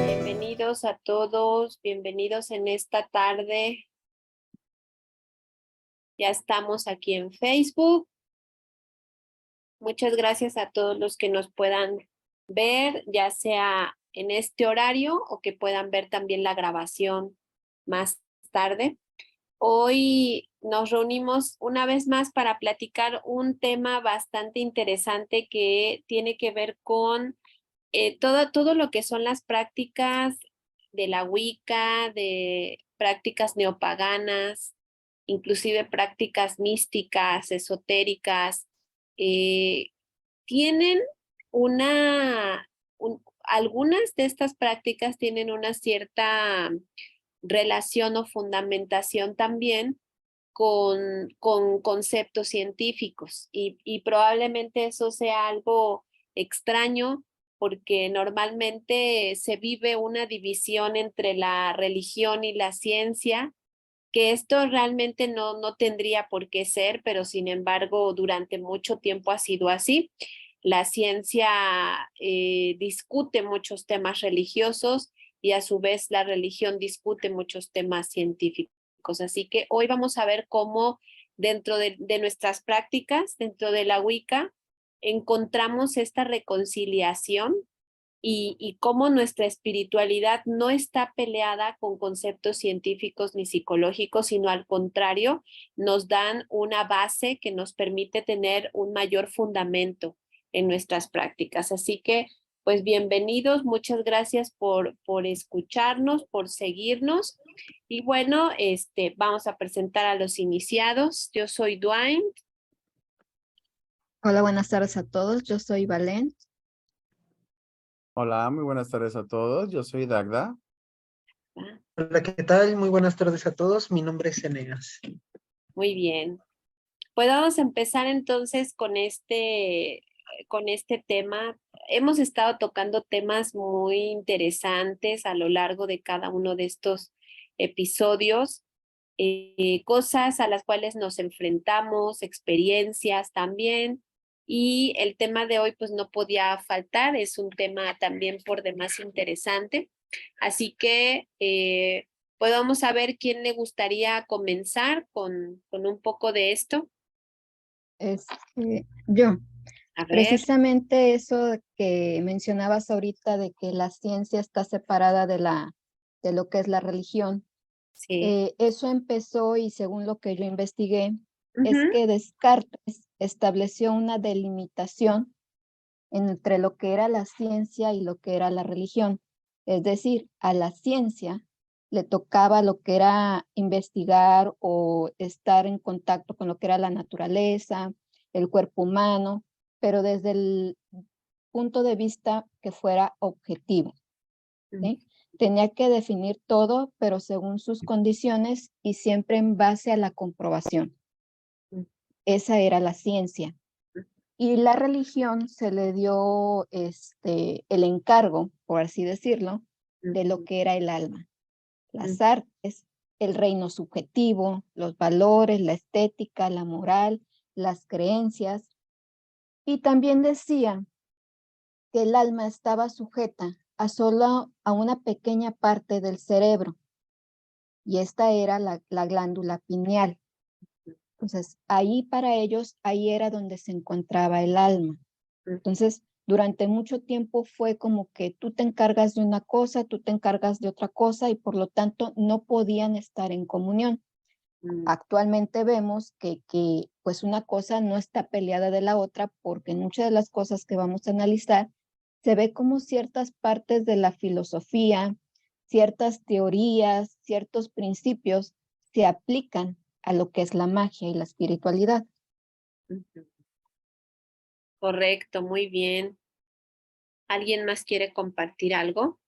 Bienvenidos a todos, bienvenidos en esta tarde. Ya estamos aquí en Facebook. Muchas gracias a todos los que nos puedan ver, ya sea en este horario o que puedan ver también la grabación más tarde. Hoy nos reunimos una vez más para platicar un tema bastante interesante que tiene que ver con todo lo que son las prácticas de la Wicca, de prácticas neopaganas, inclusive prácticas místicas, esotéricas, eh, tienen algunas de estas prácticas tienen una cierta relación o fundamentación también con conceptos científicos y probablemente eso sea algo extraño porque normalmente se vive una división entre la religión y la ciencia, que esto realmente no tendría por qué ser, pero sin embargo durante mucho tiempo ha sido así. La ciencia discute muchos temas religiosos y a su vez la religión discute muchos temas científicos. Así que hoy vamos a ver cómo dentro de nuestras prácticas, dentro de la Wicca, encontramos esta reconciliación y cómo nuestra espiritualidad no está peleada con conceptos científicos ni psicológicos, sino al contrario, nos dan una base que nos permite tener un mayor fundamento en nuestras prácticas. Así que, pues bienvenidos, muchas gracias por escucharnos, por seguirnos. Y bueno, vamos a presentar a los iniciados. Yo soy Dwayne. Hola, buenas tardes a todos. Yo soy Valen. Hola, muy buenas tardes a todos. Yo soy Dagda. Hola, ¿qué tal? Muy buenas tardes a todos. Mi nombre es Eneas. Muy bien. Pues vamos a empezar entonces con este tema. Hemos estado tocando temas muy interesantes a lo largo de cada uno de estos episodios, cosas a las cuales nos enfrentamos, experiencias también. Y el tema de hoy pues no podía faltar, es un tema también por demás interesante. Así que pues vamos a ver quién le gustaría comenzar con un poco de esto. Yo, A ver, precisamente eso que mencionabas ahorita de que la ciencia está separada de lo que es la religión, sí. eso empezó y según lo que yo investigué, es Ujú, que Descartes estableció una delimitación entre lo que era la ciencia y lo que era la religión. Es decir, a la ciencia le tocaba lo que era investigar o estar en contacto con lo que era la naturaleza, el cuerpo humano, pero desde el punto de vista que fuera objetivo, ¿sí? Tenía que definir todo, pero según sus condiciones y siempre en base a la comprobación. Esa era la ciencia. Y la religión se le dio el encargo, por así decirlo, de lo que era el alma, las artes, el reino subjetivo, los valores, la estética, la moral, las creencias. Y también decía que el alma estaba sujeta a solo a una pequeña parte del cerebro, y esta era la glándula pineal. Entonces, ahí para ellos, ahí era donde se encontraba el alma. Entonces, durante mucho tiempo fue como que tú te encargas de una cosa, tú te encargas de otra cosa y por lo tanto no podían estar en comunión. Actualmente vemos que pues una cosa no está peleada de la otra porque en muchas de las cosas que vamos a analizar se ve como ciertas partes de la filosofía, ciertas teorías, ciertos principios se aplican a lo que es la magia y la espiritualidad. correcto, muy bien. ¿Alguien más quiere compartir algo?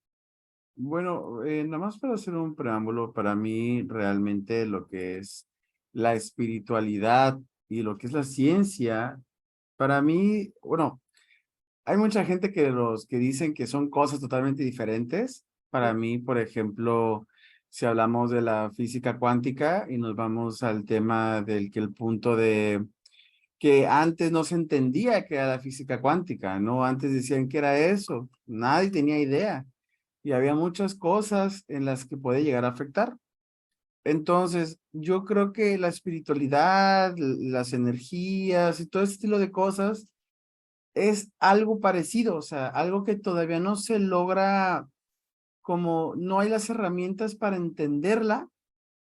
Bueno, nada más para hacer un preámbulo, para mí realmente lo que es la espiritualidad y lo que es la ciencia, para mí, bueno, hay mucha gente que los que dicen que son cosas totalmente diferentes. Para mí, por ejemplo, si hablamos de la física cuántica y nos vamos al tema del que el punto de que antes no se entendía que era la física cuántica, ¿no? Antes decían que era eso, nadie tenía idea y había muchas cosas en las que puede llegar a afectar. Entonces, yo creo que la espiritualidad, las energías y todo ese estilo de cosas es algo parecido, o sea, algo que todavía no se logra, como no hay las herramientas para entenderla,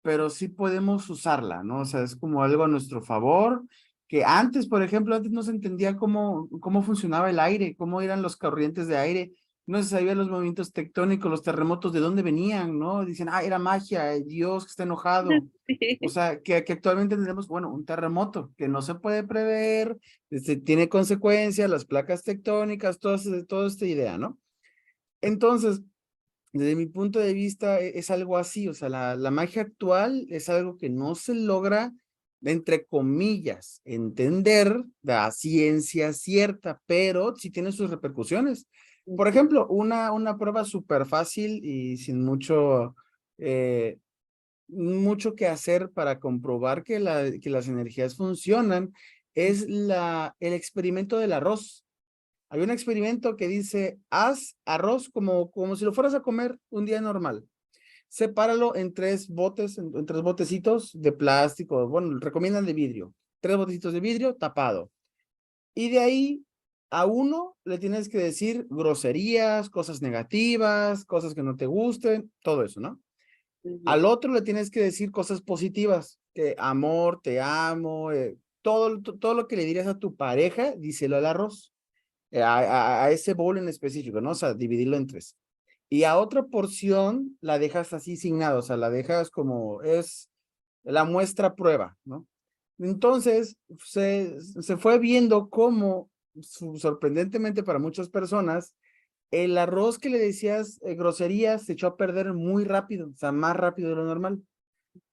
pero sí podemos usarla, ¿no? O sea, es como algo a nuestro favor, que antes, por ejemplo, antes no se entendía cómo funcionaba el aire, cómo eran los corrientes de aire, no se sabía los movimientos tectónicos, los terremotos, de dónde venían, ¿no? Dicen, ah, era magia, Dios que está enojado. O sea, que actualmente tenemos, bueno, un terremoto que no se puede prever, tiene consecuencias, las placas tectónicas, toda esta idea, ¿no? Entonces, desde mi punto de vista es algo así, o sea, la magia actual es algo que no se logra, entre comillas, entender la ciencia cierta, pero sí tiene sus repercusiones. Por ejemplo, una prueba súper fácil y sin mucho que hacer para comprobar que las energías funcionan es el experimento del arroz. Hay un experimento que dice, haz arroz como si lo fueras a comer un día normal. Sepáralo en tres botes, en tres botecitos de plástico, bueno, recomiendan de vidrio. Tres botecitos de vidrio tapado. Y de ahí a uno le tienes que decir groserías, cosas negativas, cosas que no te gusten, todo eso, ¿no? Al otro le tienes que decir cosas positivas, que amor, te amo, todo lo que le dirías a tu pareja, díselo al arroz. A ese bowl en específico, ¿no? O sea, dividirlo en tres. Y a otra porción la dejas así asignada, o sea, la dejas como es la muestra prueba, ¿no? Entonces, se fue viendo cómo, sorprendentemente para muchas personas, el arroz que le decías groserías se echó a perder muy rápido, o sea, más rápido de lo normal.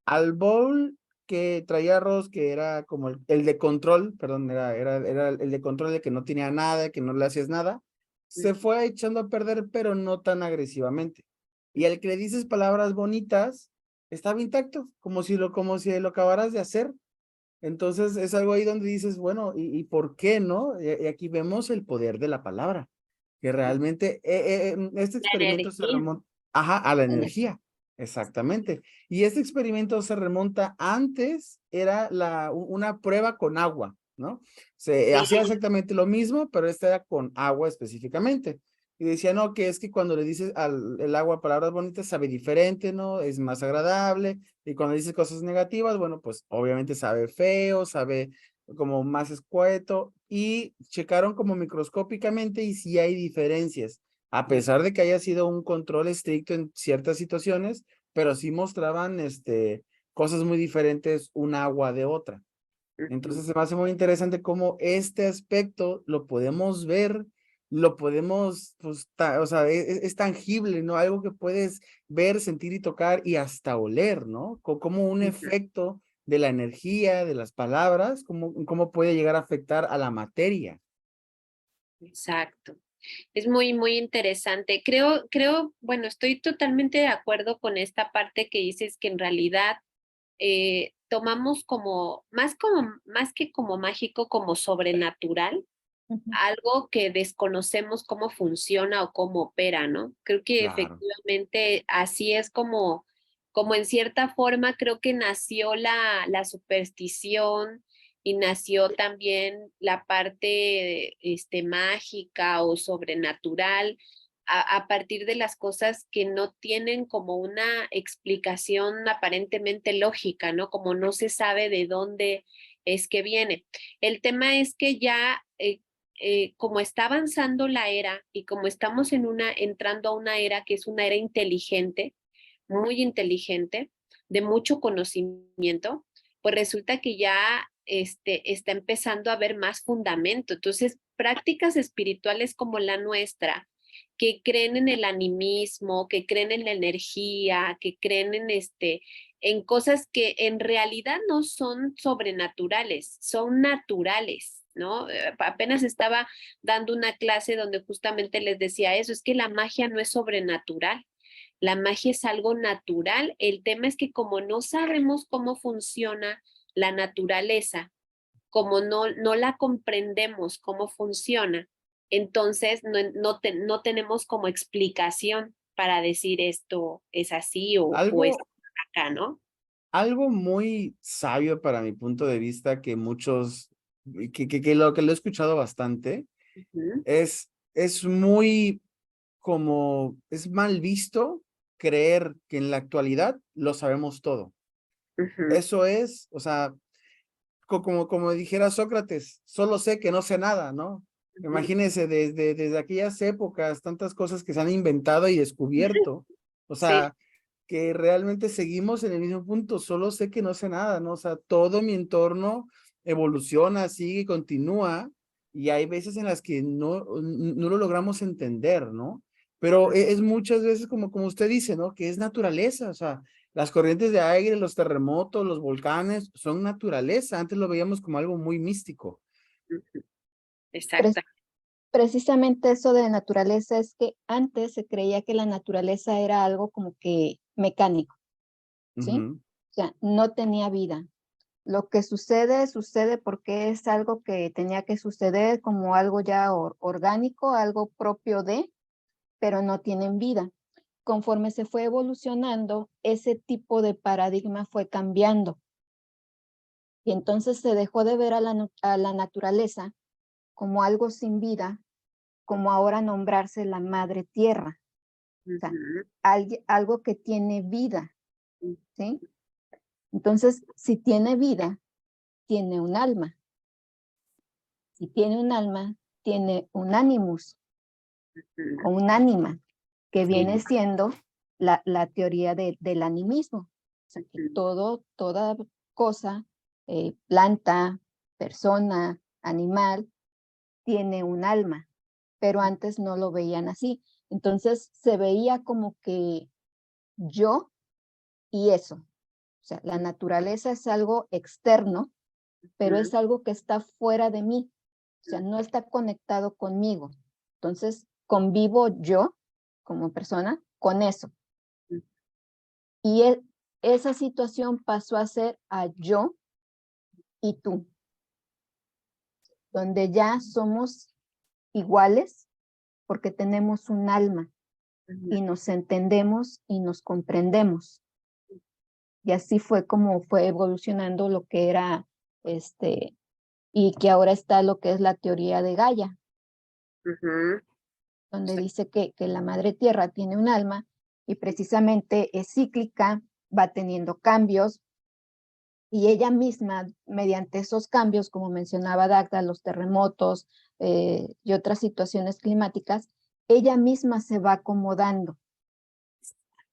Al bowl que traía arroz, que era como el de control, perdón, era el de control de que no tenía nada, que no le hacías nada, se fue echando a perder, pero no tan agresivamente. Y al que le dices palabras bonitas, estaba intacto, como si lo acabaras de hacer. Entonces es algo ahí donde dices, bueno, ¿y por qué no? Y aquí vemos el poder de la palabra, que realmente este La experimento se energía. remonta, ajá, a la energía, exactamente. Y este experimento se remonta antes, era una prueba con agua, ¿no? Se hacía Sí, exactamente lo mismo, pero esta era con agua específicamente. Y decía, no, que es que cuando le dices el agua palabras bonitas sabe diferente, ¿no? Es más agradable. Y cuando dices cosas negativas, bueno, pues obviamente sabe feo, sabe como más escueto. Y checaron como microscópicamente y sí hay diferencias, a pesar de que haya sido un control estricto en ciertas situaciones, pero sí mostraban cosas muy diferentes un agua de otra. Entonces se me hace muy interesante cómo este aspecto lo podemos ver, lo podemos, pues, o sea, es tangible, ¿no? Algo que puedes ver, sentir y tocar y hasta oler, ¿no? Como un efecto de la energía, de las palabras, cómo puede llegar a afectar a la materia. exacto. Es muy, muy interesante. Bueno, estoy totalmente de acuerdo con esta parte que dices que en realidad tomamos más que como mágico, como sobrenatural, Ujú. algo que desconocemos cómo funciona o cómo opera, ¿no? Creo que Claro. efectivamente así es como en cierta forma creo que nació la superstición y nació también la parte mágica o sobrenatural a partir de las cosas que no tienen como una explicación aparentemente lógica, ¿no? Como no se sabe de dónde es que viene. El tema es que ya como está avanzando la era y como estamos entrando a una era que es una era inteligente, muy inteligente, de mucho conocimiento, pues resulta que ya está empezando a haber más fundamento. Entonces, prácticas espirituales como la nuestra, que creen en el animismo, que creen en la energía, que creen en cosas que en realidad no son sobrenaturales, son naturales, ¿no? Apenas estaba dando una clase donde justamente les decía eso, es que la magia no es sobrenatural. La magia es algo natural. El tema es que como no sabemos cómo funciona la naturaleza, como no la comprendemos cómo funciona, entonces no tenemos como explicación para decir esto es así o es Algo, acá, ¿no? algo muy sabio para mi punto de vista que muchos, que lo he escuchado bastante, Ujú, es muy como, es mal visto creer que en la actualidad lo sabemos todo. ujú, Eso es, o sea, como dijera Sócrates, solo sé que no sé nada, ¿no? ujú. Imagínense desde aquellas épocas, tantas cosas que se han inventado y descubierto, o Sí, sea, que realmente seguimos en el mismo punto, solo sé que no sé nada, ¿no? O sea, todo mi entorno evoluciona, sigue, continúa, y hay veces en las que no lo logramos entender, ¿no? Pero es muchas veces como usted dice, ¿no? Que es naturaleza, o sea, las corrientes de aire, los terremotos, los volcanes, son naturaleza. Antes lo veíamos como algo muy místico. ujú, Pre- exacto. Precisamente eso de naturaleza es que antes se creía que la naturaleza era algo como que mecánico, ¿sí? Ujú, O sea, no tenía vida. Lo que sucede, sucede porque es algo que tenía que suceder como algo ya orgánico, algo propio de, pero no tienen vida. Conforme se fue evolucionando, ese tipo de paradigma fue cambiando y entonces se dejó de ver a la naturaleza como algo sin vida, como ahora nombrarse la madre tierra, o sea, Ujú, algo que tiene vida, ¿sí? Entonces, si tiene vida, tiene un alma. Si tiene un alma, tiene un animus o ujú. un ánima, que viene sí, siendo la teoría del animismo. O sea, que toda cosa, planta, persona, animal, tiene un alma, pero antes no lo veían así. Entonces se veía como que yo y eso. O sea, la naturaleza es algo externo, pero Ujú, es algo que está fuera de mí. O sea, no está conectado conmigo. Entonces, convivo yo como persona con eso. ujú. Y esa situación pasó a ser a yo y tú, donde ya somos iguales porque tenemos un alma y nos entendemos y nos comprendemos. Y así fue como fue evolucionando lo que era y que ahora está lo que es la teoría de Gaia, Ujú, donde dice que la madre tierra tiene un alma y precisamente es cíclica, va teniendo cambios y ella misma, mediante esos cambios, como mencionaba Dagda, los terremotos y otras situaciones climáticas, ella misma se va acomodando,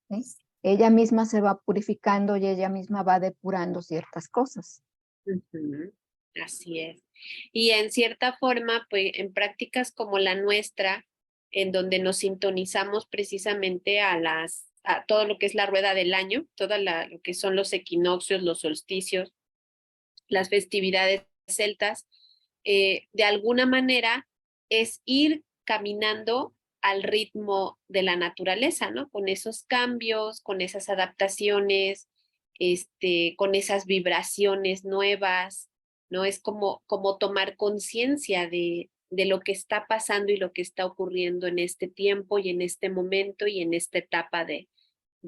¿sí? Ella misma se va purificando y ella misma va depurando ciertas cosas. ujú. Así es. Y en cierta forma, pues en prácticas como la nuestra, en donde nos sintonizamos precisamente a todo lo que es la rueda del año, lo que son los equinoccios, los solsticios, las festividades celtas, de alguna manera es ir caminando al ritmo de la naturaleza, ¿no? Con esos cambios, con esas adaptaciones, con esas vibraciones nuevas, ¿no? Es como tomar conciencia de lo que está pasando y lo que está ocurriendo en este tiempo y en este momento y en esta etapa de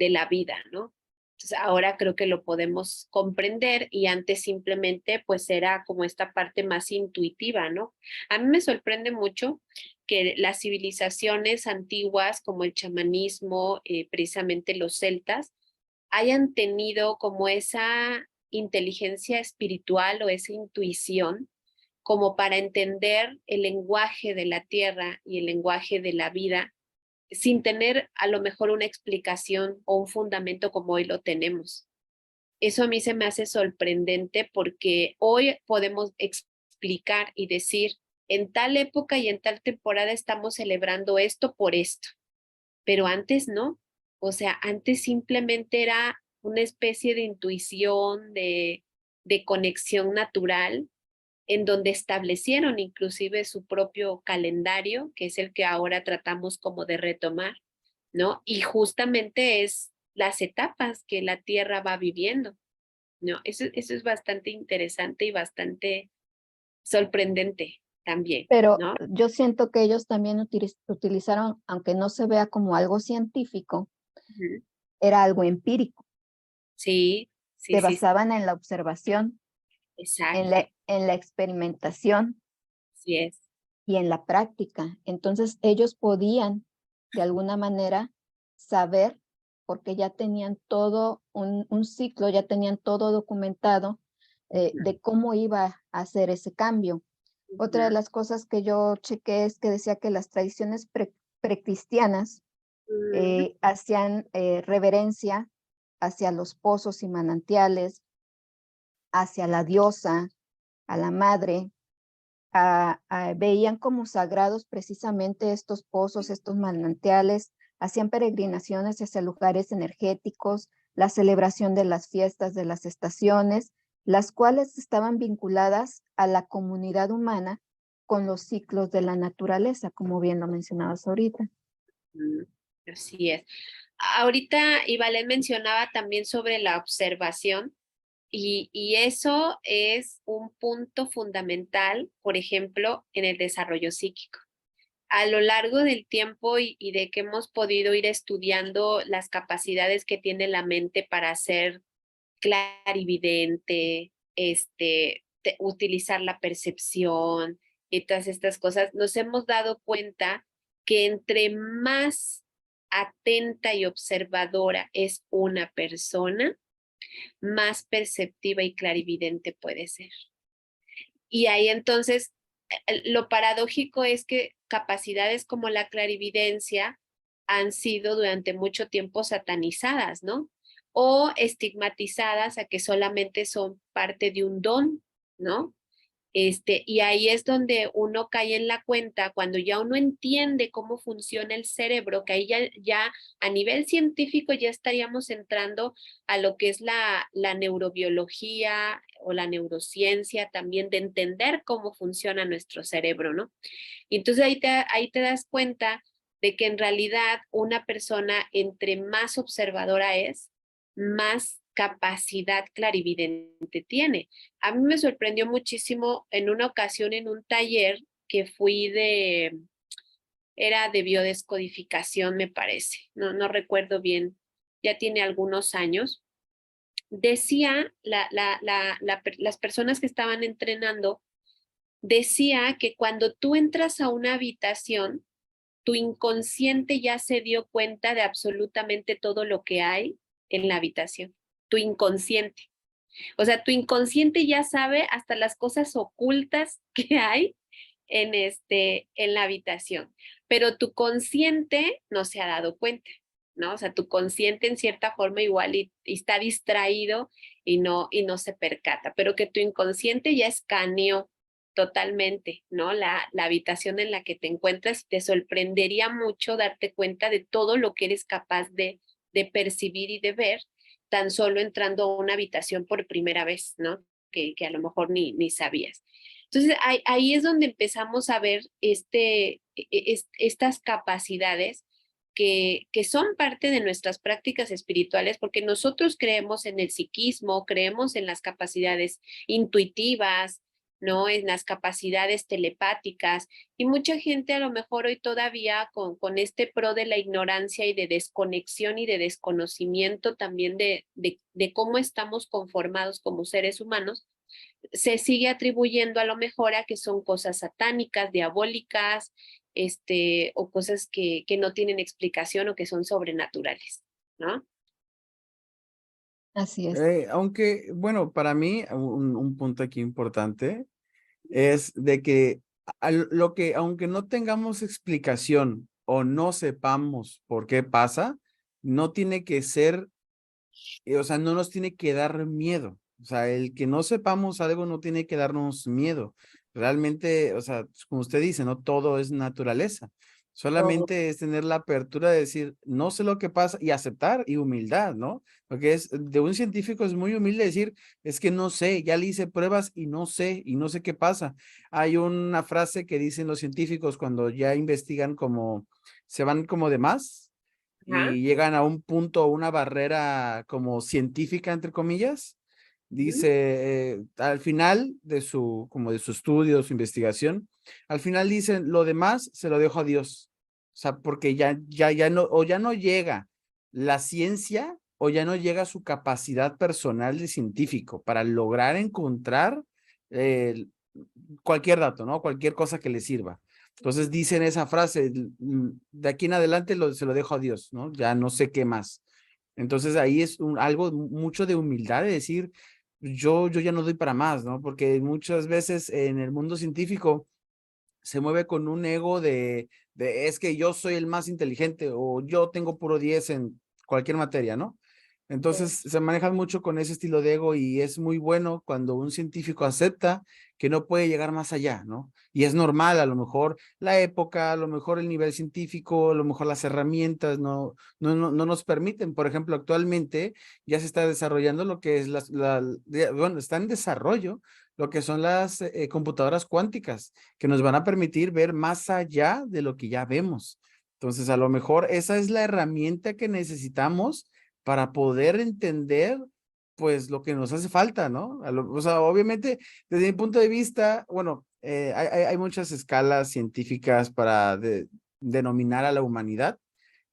la vida, ¿no? Entonces ahora creo que lo podemos comprender y antes simplemente pues era como esta parte más intuitiva, ¿no? A mí me sorprende mucho que las civilizaciones antiguas como el chamanismo, precisamente los celtas, hayan tenido como esa inteligencia espiritual o esa intuición como para entender el lenguaje de la tierra y el lenguaje de la vida sin tener a lo mejor una explicación o un fundamento como hoy lo tenemos. Eso a mí se me hace sorprendente porque hoy podemos explicar y decir, en tal época y en tal temporada estamos celebrando esto por esto, pero antes no. O sea, antes simplemente era una especie de intuición, de conexión natural en donde establecieron inclusive su propio calendario, que es el que ahora tratamos como de retomar. ¿no? Y justamente es las etapas que la Tierra va viviendo, ¿no? Eso es bastante interesante y bastante sorprendente también, Pero ¿no? yo siento que ellos también utilizaron, aunque no se vea como algo científico, Ujú. era algo empírico. Sí, sí, Se sí, sí, basaban en la observación, exacto, en la experimentación sí es. y en la práctica. Entonces ellos podían de alguna manera saber, porque ya tenían todo un ciclo, ya tenían todo documentado de cómo iba a hacer ese cambio. Otra de Ujú, las cosas que yo chequé es que decía que las tradiciones precristianas ujú, hacían reverencia hacia los pozos y manantiales, hacia la diosa, a la madre, veían como sagrados precisamente estos pozos, estos manantiales, hacían peregrinaciones hacia lugares energéticos, la celebración de las fiestas de las estaciones, las cuales estaban vinculadas a la comunidad humana con los ciclos de la naturaleza, como bien lo mencionabas ahorita. ujú. Así es. Ahorita Ivalen mencionaba también sobre la observación y eso es un punto fundamental, por ejemplo, en el desarrollo psíquico. A lo largo del tiempo y de que hemos podido ir estudiando las capacidades que tiene la mente para ser clarividente, utilizar la percepción y todas estas cosas, nos hemos dado cuenta que entre más atenta y observadora es una persona, más perceptiva y clarividente puede ser. Y ahí entonces, lo paradójico es que capacidades como la clarividencia han sido durante mucho tiempo satanizadas, ¿no? O estigmatizadas a que solamente son parte de un don, ¿no? Y ahí es donde uno cae en la cuenta cuando ya uno entiende cómo funciona el cerebro, que ahí ya a nivel científico ya estaríamos entrando a lo que es la neurobiología o la neurociencia también de entender cómo funciona nuestro cerebro, ¿no? Y entonces ahí te das cuenta de que en realidad una persona entre más observadora es, más capacidad clarividente tiene. A mí me sorprendió muchísimo en una ocasión en un taller que fui era de biodescodificación, me parece, no recuerdo bien, ya tiene algunos años. Decía las personas que estaban entrenando, decía que cuando tú entras a una habitación, tu inconsciente ya se dio cuenta de absolutamente todo lo que hay en la habitación. Tu inconsciente. O sea, tu inconsciente ya sabe hasta las cosas ocultas que hay en la habitación, pero tu consciente no se ha dado cuenta, ¿no? O sea, tu consciente en cierta forma igual y está distraído y no se percata, pero que tu inconsciente ya escaneó totalmente, ¿no? La habitación en la que te encuentras, te sorprendería mucho darte cuenta de todo lo que eres capaz de percibir y de ver tan solo entrando a una habitación por primera vez, ¿no? Que a lo mejor ni sabías. Entonces, ahí es donde empezamos a ver estas capacidades que son parte de nuestras prácticas espirituales, porque nosotros creemos en el psiquismo, creemos en las capacidades intuitivas, ¿no? En las capacidades telepáticas, y mucha gente a lo mejor hoy todavía con este pro de la ignorancia y de desconexión y de desconocimiento también de cómo estamos conformados como seres humanos, se sigue atribuyendo a lo mejor a que son cosas satánicas, diabólicas, o cosas que no tienen explicación o que son sobrenaturales, ¿no? Así es. Aunque, bueno, para mí un punto aquí importante es de que lo que, aunque no tengamos explicación o no sepamos por qué pasa, no tiene que ser, o sea, no nos tiene que dar miedo. O sea, el que no sepamos algo no tiene que darnos miedo. Realmente, o sea, como usted dice, no todo es naturaleza. Todo. Solamente es tener la apertura de decir, no sé lo que pasa y aceptar y humildad, ¿no? Porque es de un científico es muy humilde decir, es que no sé, ya le hice pruebas y no sé qué pasa. Hay una frase que dicen los científicos cuando ya investigan como, se van como de más Ajá. y llegan a un punto, una barrera como científica, entre comillas. Dice, al final de como de su estudio, su investigación, al final dicen, lo demás se lo dejo a Dios. O sea, porque ya no, o ya no llega la ciencia, o ya no llega su capacidad personal de científico para lograr encontrar eh, cualquier dato, ¿no? Cualquier cosa que le sirva. Entonces dicen esa frase, de aquí en adelante se lo dejo a Dios, ¿no? Ya no sé qué más. Entonces ahí es algo mucho de humildad de decir, yo ya no doy para más, ¿no? Porque muchas veces en el mundo científico se mueve con un ego de es que yo soy el más inteligente o yo tengo puro 10 en cualquier materia, ¿no? Entonces se manejan mucho con ese estilo de ego y es muy bueno cuando un científico acepta que no puede llegar más allá, ¿no? Y es normal, a lo mejor la época, a lo mejor el nivel científico, a lo mejor las herramientas no nos permiten. Por ejemplo, actualmente ya se está desarrollando lo que es bueno, está en desarrollo lo que son las computadoras cuánticas, que nos van a permitir ver más allá de lo que ya vemos. Entonces, a lo mejor esa es la herramienta que necesitamos para poder entender, pues, lo que nos hace falta, ¿no? O sea, obviamente, desde mi punto de vista, bueno, hay muchas escalas científicas para denominar a la humanidad.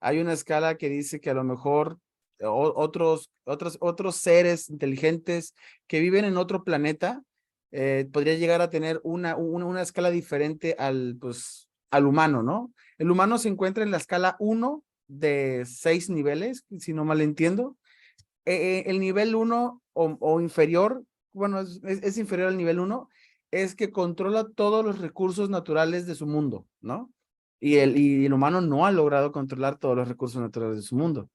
Hay una escala que dice que a lo mejor otros seres inteligentes que viven en otro planeta podría llegar a tener una escala diferente pues, al humano, ¿no? El humano se encuentra en la escala 1 de 6 niveles, si no mal entiendo. El nivel 1 o inferior, bueno, es inferior al nivel 1, es que controla todos los recursos naturales de su mundo, ¿no? Y el humano no ha logrado controlar todos los recursos naturales de su mundo.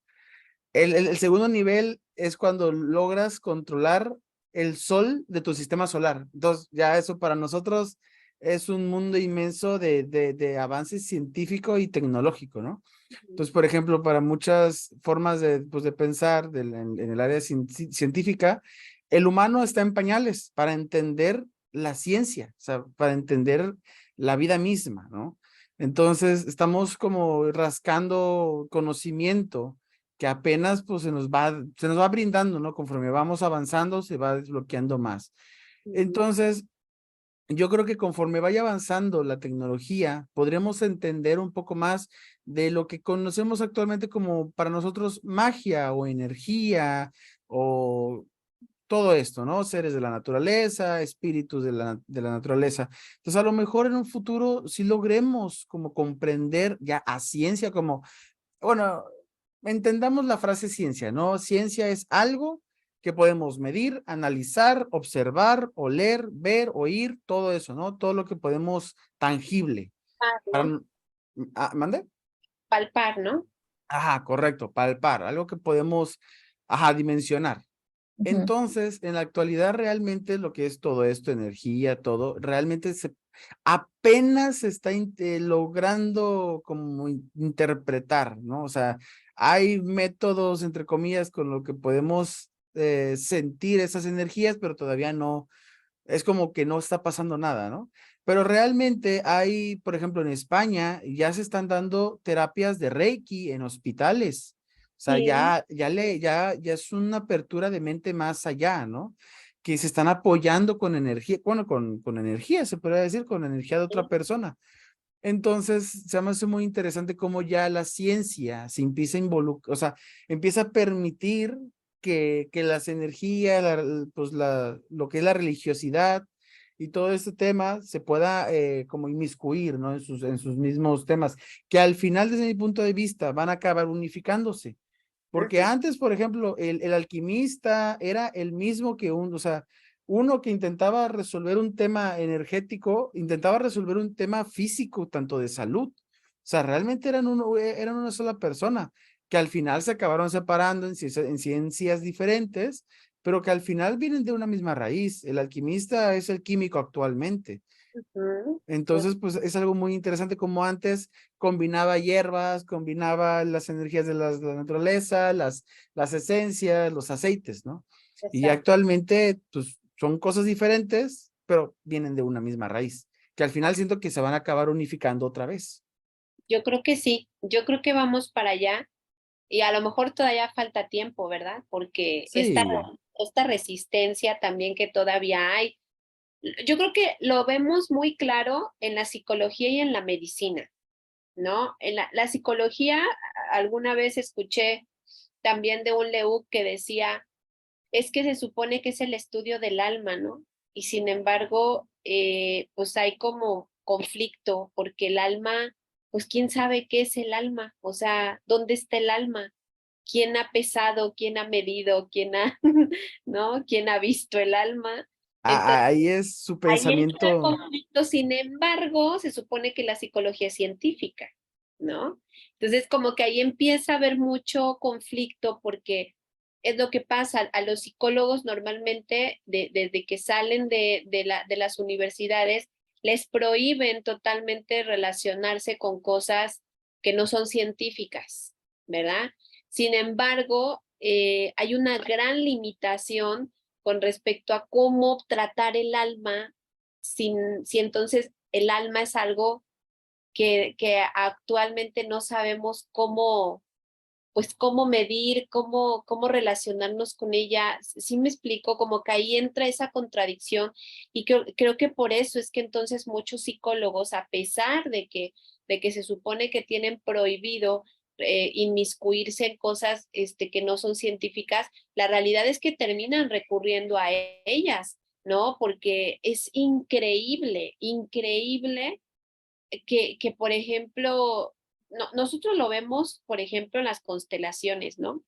El segundo nivel es cuando logras controlar el sol de tu sistema solar. Entonces, ya eso para nosotros es un mundo inmenso de avance científico y tecnológico, ¿no? Entonces, por ejemplo, para muchas formas pues, de pensar en el área científica, el humano está en pañales para entender la ciencia, o sea, para entender la vida misma, ¿no? Entonces, estamos como rascando conocimiento que apenas pues se nos va brindando, ¿no? Conforme vamos avanzando, se va desbloqueando más. Entonces, yo creo que conforme vaya avanzando la tecnología, podremos entender un poco más de lo que conocemos actualmente como para nosotros magia o energía o todo esto, ¿no? Seres de la naturaleza, espíritus de la naturaleza. Entonces, a lo mejor en un futuro sí logremos como comprender ya a ciencia como, bueno, entendamos la frase ciencia, ¿no? Ciencia es algo que podemos medir, analizar, observar, oler, ver, oír, todo eso, ¿no? Todo lo que podemos tangible. ¿No? ¿Mande? Palpar, ¿no? Ajá, correcto, palpar, algo que podemos, ajá, dimensionar. Ujú. Entonces, en la actualidad realmente lo que es todo esto, energía, todo, realmente apenas se está logrando como interpretar, ¿no? O sea, hay métodos, entre comillas, con lo que podemos sentir esas energías, pero todavía no, es como que no está pasando nada, ¿no? Pero realmente hay, por ejemplo, en España ya se están dando terapias de Reiki en hospitales. O sea, Sí. ya es una apertura de mente más allá, ¿no? Que se están apoyando con energía, bueno, con energía, se podría decir, con energía de otra persona. Entonces, se me hace muy interesante cómo ya la ciencia se empieza a involucrar, o sea, empieza a permitir que las energías, pues lo que es la religiosidad y todo este tema se pueda como inmiscuir, ¿no? En sus mismos temas, que al final, desde mi punto de vista, van a acabar unificándose. Porque antes, por ejemplo, el alquimista era el mismo que o sea, uno que intentaba resolver un tema energético, intentaba resolver un tema físico, tanto de salud. O sea, realmente eran una sola persona, que al final se acabaron separando en ciencias diferentes, pero que al final vienen de una misma raíz. El alquimista es el químico actualmente. Ujú. Entonces, pues es algo muy interesante como antes combinaba hierbas, combinaba las energías de la naturaleza, las esencias, los aceites, ¿no? Y Exacto. actualmente, pues son cosas diferentes, pero vienen de una misma raíz, que al final siento que se van a acabar unificando otra vez. Yo creo que sí, yo creo que vamos para allá Y a lo mejor todavía falta tiempo, ¿verdad? Porque Sí, esta resistencia también que todavía hay, yo creo que lo vemos muy claro en la psicología y en la medicina, ¿no? En la psicología, alguna vez escuché también de un Leuk que decía, es que se supone que es el estudio del alma, ¿no? Y sin embargo, pues hay como conflicto, porque el alma, pues quién sabe qué es el alma, o sea, ¿dónde está el alma? ¿Quién ha pesado, quién ha medido, quién ha, ¿no? ¿Quién ha visto el alma? Entonces, ahí es su ahí entra el pensamiento. conflicto, sin embargo, se supone que la psicología es científica, ¿no? Entonces, como que ahí empieza a haber mucho conflicto porque es lo que pasa a los psicólogos normalmente, desde que salen de las universidades, les prohíben totalmente relacionarse con cosas que no son científicas, ¿verdad? Sin embargo, hay una gran limitación con respecto a cómo tratar el alma, si entonces el alma es algo que actualmente no sabemos cómo, pues cómo medir, cómo relacionarnos con ella. Sí me explico, como que ahí entra esa contradicción y creo que por eso es que entonces muchos psicólogos, a pesar de que se supone que tienen prohibido inmiscuirse en cosas que no son científicas, la realidad es que terminan recurriendo a ellas, ¿no? Porque es increíble, increíble que por ejemplo, nosotros lo vemos, por ejemplo, en las constelaciones, ¿no?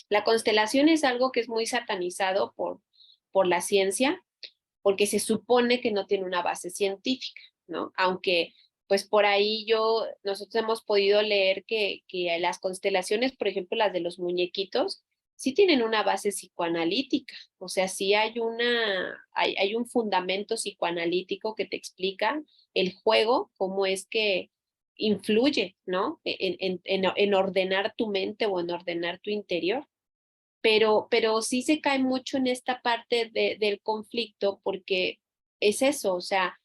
La constelación es algo que es muy satanizado por la ciencia, porque se supone que no tiene una base científica, ¿no? Aunque, pues por ahí nosotros hemos podido leer que las constelaciones, por ejemplo, las de los muñequitos, sí tienen una base psicoanalítica, o sea, sí hay un fundamento psicoanalítico que te explica el juego, cómo es que influye, ¿no? En ordenar tu mente o en ordenar tu interior, pero sí se cae mucho en esta parte del conflicto porque es eso, o sea,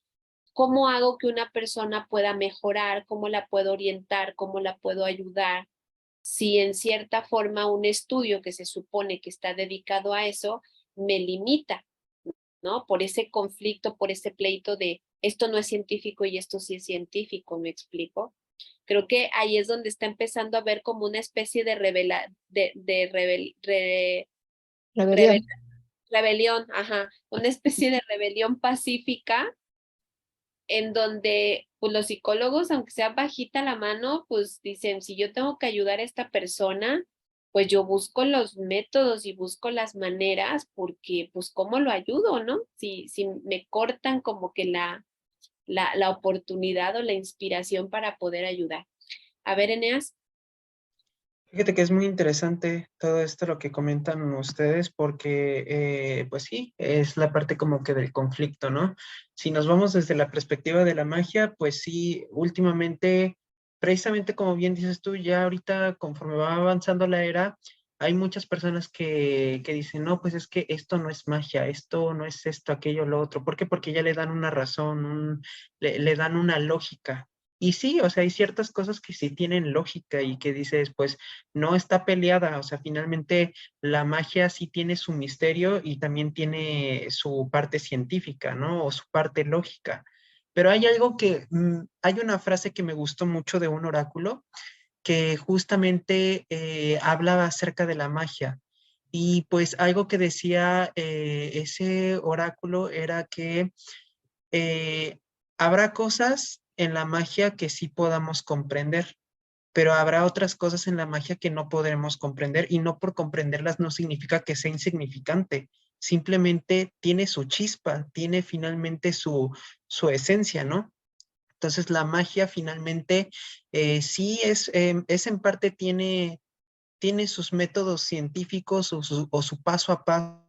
¿cómo hago que una persona pueda mejorar? ¿Cómo la puedo orientar? ¿Cómo la puedo ayudar? Si en cierta forma un estudio que se supone que está dedicado a eso me limita, ¿no? Por ese conflicto, por ese pleito de esto no es científico y esto sí es científico, ¿me explico? Creo que ahí es donde está empezando a ver como una especie de rebel- Rebelión. rebelión, ajá, una especie de rebelión pacífica en donde pues los psicólogos, aunque sea bajita la mano, pues dicen, si yo tengo que ayudar a esta persona, pues yo busco los métodos y busco las maneras porque pues cómo lo ayudo, ¿no? Si me cortan como que la oportunidad o la inspiración para poder ayudar. A ver, Eneas. Fíjate que es muy interesante todo esto lo que comentan ustedes porque, pues sí, es la parte como que del conflicto, ¿no? Si nos vamos desde la perspectiva de la magia, pues sí, últimamente, precisamente como bien dices tú, ya ahorita conforme va avanzando la era, hay muchas personas que dicen, no, pues es que esto no es magia, esto no es esto, aquello, lo otro. ¿Por qué? Porque ya le dan una razón, le dan una lógica. Y sí, o sea, hay ciertas cosas que sí tienen lógica y que dices, pues no está peleada, o sea, finalmente la magia sí tiene su misterio y también tiene su parte científica, ¿no? O su parte lógica. Pero hay algo que, hay una frase que me gustó mucho de un oráculo que justamente hablaba acerca de la magia. Y pues algo que decía ese oráculo era que eh, habrá cosas en la magia que sí podamos comprender, pero habrá otras cosas en la magia que no podremos comprender y no por comprenderlas no significa que sea insignificante, simplemente tiene su chispa, tiene finalmente su esencia, ¿no? Entonces la magia finalmente sí es en parte tiene sus métodos científicos o su paso a paso,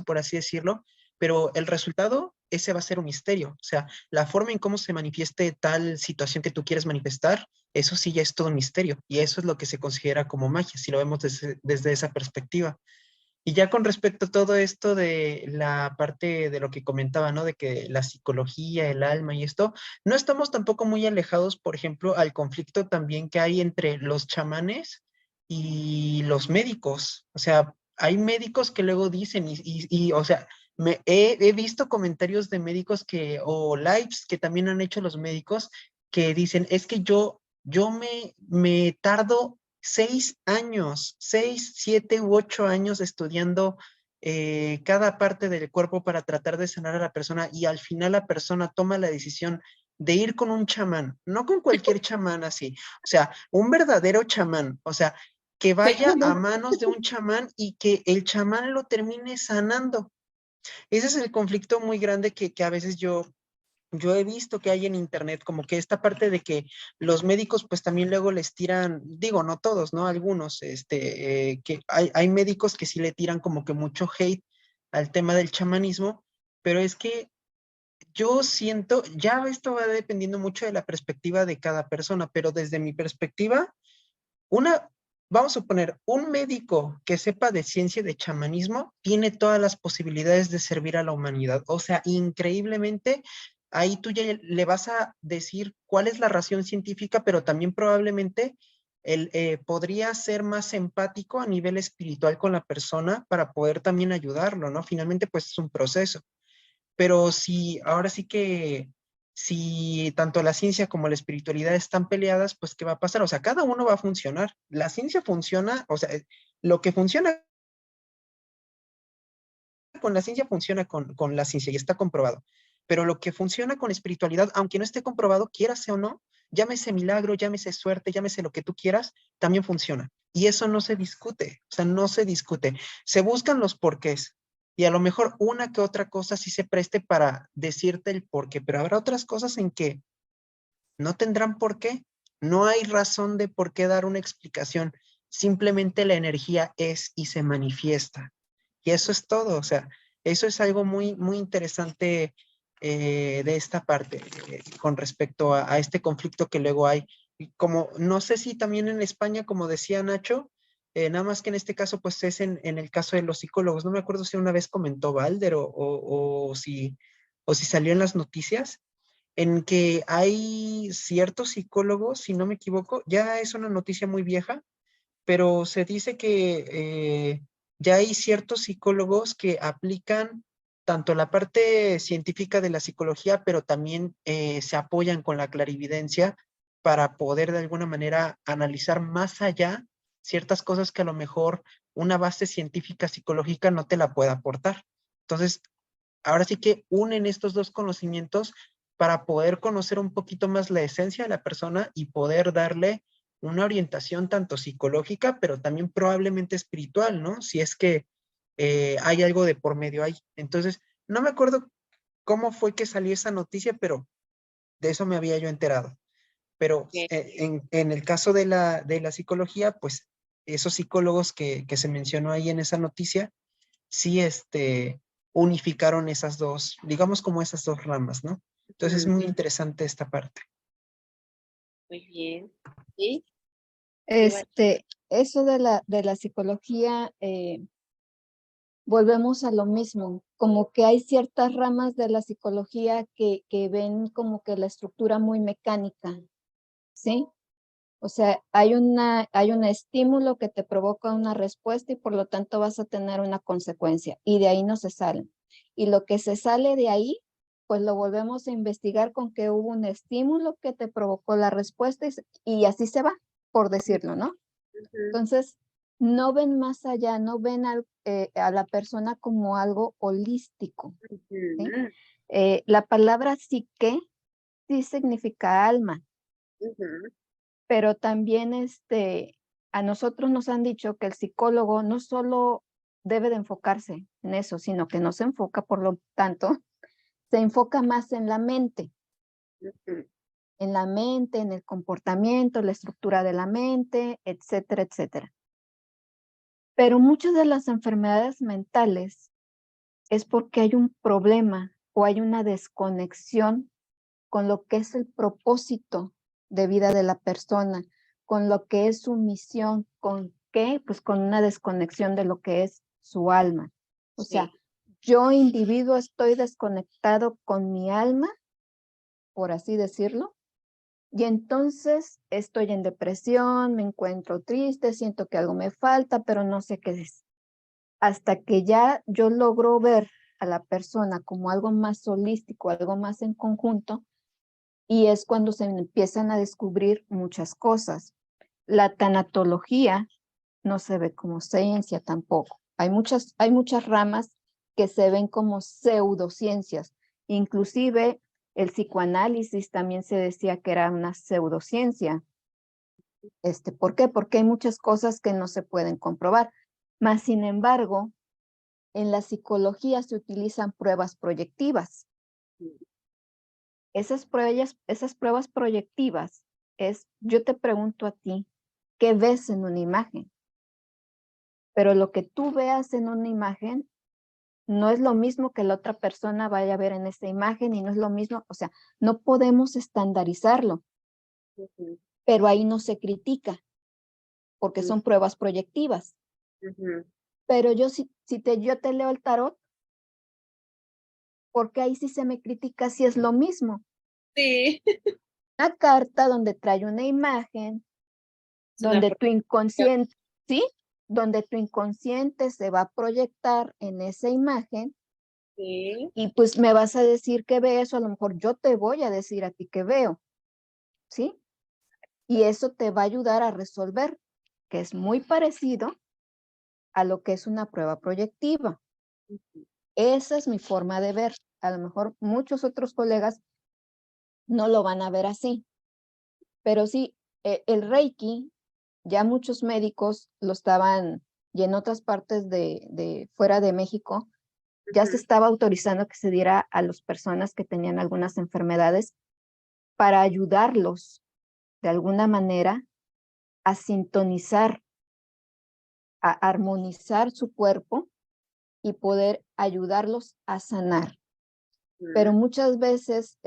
por así decirlo, pero el resultado, ese va a ser un misterio. O sea, la forma en cómo se manifieste tal situación que tú quieres manifestar, eso sí ya es todo un misterio. Y eso es lo que se considera como magia, si lo vemos desde esa perspectiva. Y ya con respecto a todo esto de la parte de lo que comentaba, ¿no? De que la psicología, el alma y esto, no estamos tampoco muy alejados, por ejemplo, al conflicto también que hay entre los chamanes y los médicos. O sea, hay médicos que luego dicen, o sea, he visto comentarios de médicos que, o lives que también han hecho los médicos, que dicen, es que yo me tardo 6 años, 6, 7 u 8 años estudiando cada parte del cuerpo para tratar de sanar a la persona y al final la persona toma la decisión de ir con un chamán, no con cualquier chamán así, o sea, un verdadero chamán, o sea, que vaya a manos de un chamán y que el chamán lo termine sanando. Ese es el conflicto muy grande que a veces yo he visto que hay en internet, como que esta parte de que los médicos pues también luego les tiran, digo, no todos, ¿no? Algunos, que hay médicos que sí le tiran como que mucho hate al tema del chamanismo, pero es que yo siento, ya esto va dependiendo mucho de la perspectiva de cada persona, pero desde mi perspectiva, una, vamos a suponer, un médico que sepa de ciencia y de chamanismo tiene todas las posibilidades de servir a la humanidad. O sea, increíblemente, ahí tú ya le vas a decir cuál es la razón científica, pero también probablemente él podría ser más empático a nivel espiritual con la persona para poder también ayudarlo, ¿no? Finalmente, pues es un proceso. Pero si ahora sí que, si tanto la ciencia como la espiritualidad están peleadas, pues ¿qué va a pasar? O sea, cada uno va a funcionar. La ciencia funciona, o sea, lo que funciona con la ciencia funciona con la ciencia y está comprobado. Pero lo que funciona con espiritualidad, aunque no esté comprobado, quieras o no, llámese milagro, llámese suerte, llámese lo que tú quieras, también funciona. Y eso no se discute, o sea, no se discute. Se buscan los porqués. Y a lo mejor una que otra cosa sí se preste para decirte el porqué, pero habrá otras cosas en que no tendrán por qué. No hay razón de por qué dar una explicación. Simplemente la energía es y se manifiesta. Y eso es todo. O sea, eso es algo muy, muy interesante de esta parte con respecto a este conflicto que luego hay. Y como no sé si también en España, como decía Nacho, nada más que en este caso, pues es en el caso de los psicólogos. No me acuerdo si una vez comentó Balder o si salió en las noticias en que hay ciertos psicólogos, si no me equivoco, ya es una noticia muy vieja, pero se dice que ya hay ciertos psicólogos que aplican tanto la parte científica de la psicología, pero también se apoyan con la clarividencia para poder de alguna manera analizar más allá ciertas cosas que a lo mejor una base científica psicológica no te la puede aportar. Entonces, ahora sí que unen estos dos conocimientos para poder conocer un poquito más la esencia de la persona y poder darle una orientación tanto psicológica, pero también probablemente espiritual, ¿no? Si es que hay algo de por medio ahí. Entonces, no me acuerdo cómo fue que salió esa noticia, pero de eso me había yo enterado. Pero en el caso de la psicología, pues esos psicólogos que se mencionó ahí en esa noticia, sí unificaron esas dos, digamos como esas dos ramas, ¿no? Entonces es muy interesante esta parte. Muy bien. ¿Sí? Eso de la psicología, volvemos a lo mismo, como que hay ciertas ramas de la psicología que ven como que la estructura muy mecánica, ¿sí? O sea, hay un estímulo que te provoca una respuesta y por lo tanto vas a tener una consecuencia y de ahí no se salen. Y lo que se sale de ahí, pues lo volvemos a investigar con que hubo un estímulo que te provocó la respuesta y así se va, por decirlo, ¿no? Entonces, no ven más allá, no ven a la persona como algo holístico, ¿sí? La palabra psique sí significa alma, pero también a nosotros nos han dicho que el psicólogo no solo debe de enfocarse en eso, sino que no se enfoca, por lo tanto, se enfoca más en la mente, en el comportamiento, la estructura de la mente, etcétera, etcétera. Pero muchas de las enfermedades mentales es porque hay un problema o hay una desconexión con lo que es el propósito de vida de la persona, con lo que es su misión, con qué, pues con una desconexión de lo que es su alma. O sea, yo individuo estoy desconectado con mi alma, por así decirlo, y entonces estoy en depresión, me encuentro triste, siento que algo me falta, pero no sé qué es. Hasta que ya yo logro ver a la persona como algo más holístico, algo más en conjunto, y es cuando se empiezan a descubrir muchas cosas. La tanatología no se ve como ciencia tampoco. Hay muchas ramas que se ven como pseudociencias. Inclusive el psicoanálisis también se decía que era una pseudociencia. ¿Por qué? Porque hay muchas cosas que no se pueden comprobar. Mas, sin embargo, en la psicología se utilizan pruebas proyectivas. Esas pruebas proyectivas yo te pregunto a ti, ¿qué ves en una imagen? Pero lo que tú veas en una imagen no es lo mismo que la otra persona vaya a ver en esa imagen y no es lo mismo, o sea, no podemos estandarizarlo, pero ahí no se critica porque son pruebas proyectivas. Pero yo yo te leo el tarot, porque ahí sí se me critica si es lo mismo. Sí. Una carta donde trae una imagen, donde tu inconsciente, ¿sí? Donde tu inconsciente se va a proyectar en esa imagen. Sí. Y pues me vas a decir que ves, o a lo mejor yo te voy a decir a ti que veo, ¿sí? Y eso te va a ayudar a resolver, que es muy parecido a lo que es una prueba proyectiva. Esa es mi forma de ver. A lo mejor muchos otros colegas no lo van a ver así, pero sí, el Reiki, ya muchos médicos lo estaban, y en otras partes de fuera de México, ya se estaba autorizando que se diera a las personas que tenían algunas enfermedades para ayudarlos de alguna manera a sintonizar, a armonizar su cuerpo y poder ayudarlos a sanar. Pero muchas veces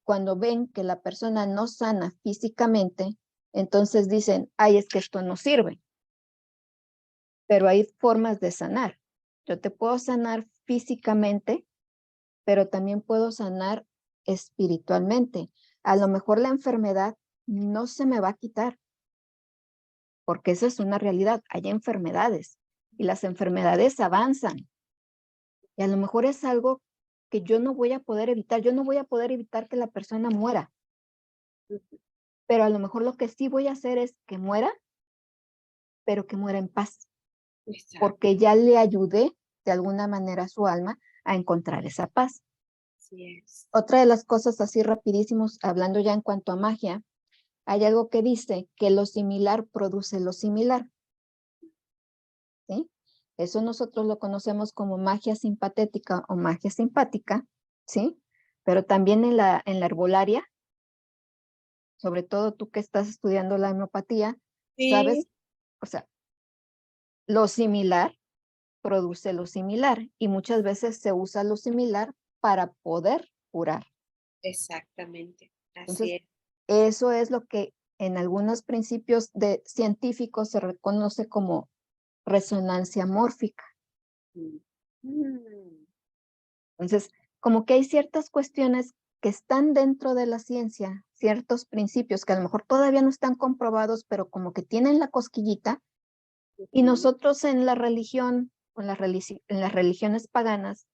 cuando ven que la persona no sana físicamente, entonces dicen, ay, es que esto no sirve. Pero hay formas de sanar. Yo te puedo sanar físicamente, pero también puedo sanar espiritualmente. A lo mejor la enfermedad no se me va a quitar, porque esa es una realidad. Hay enfermedades y las enfermedades avanzan. Y a lo mejor es algo que yo no voy a poder evitar. Yo no voy a poder evitar que la persona muera. Pero a lo mejor lo que sí voy a hacer es que muera, pero que muera en paz. Exacto. Porque ya le ayudé de alguna manera a su alma a encontrar esa paz. Así es. Otra de las cosas así rapidísimos, hablando ya en cuanto a magia, hay algo que dice que lo similar produce lo similar. ¿Sí? Eso nosotros lo conocemos como magia simpatética o magia simpática, ¿sí? Pero también en la herbolaria, sobre todo tú que estás estudiando la homeopatía, sabes, Sí. o sea, lo similar produce lo similar y muchas veces se usa lo similar para poder curar. Exactamente. Así Entonces, es. eso es lo que en algunos principios de científicos se reconoce como resonancia mórfica. Mm. Entonces, como que hay ciertas cuestiones que están dentro de la ciencia, ciertos principios que a lo mejor todavía no están comprobados, pero como que tienen la cosquillita, y nosotros en la religión, o en las religiones paganas,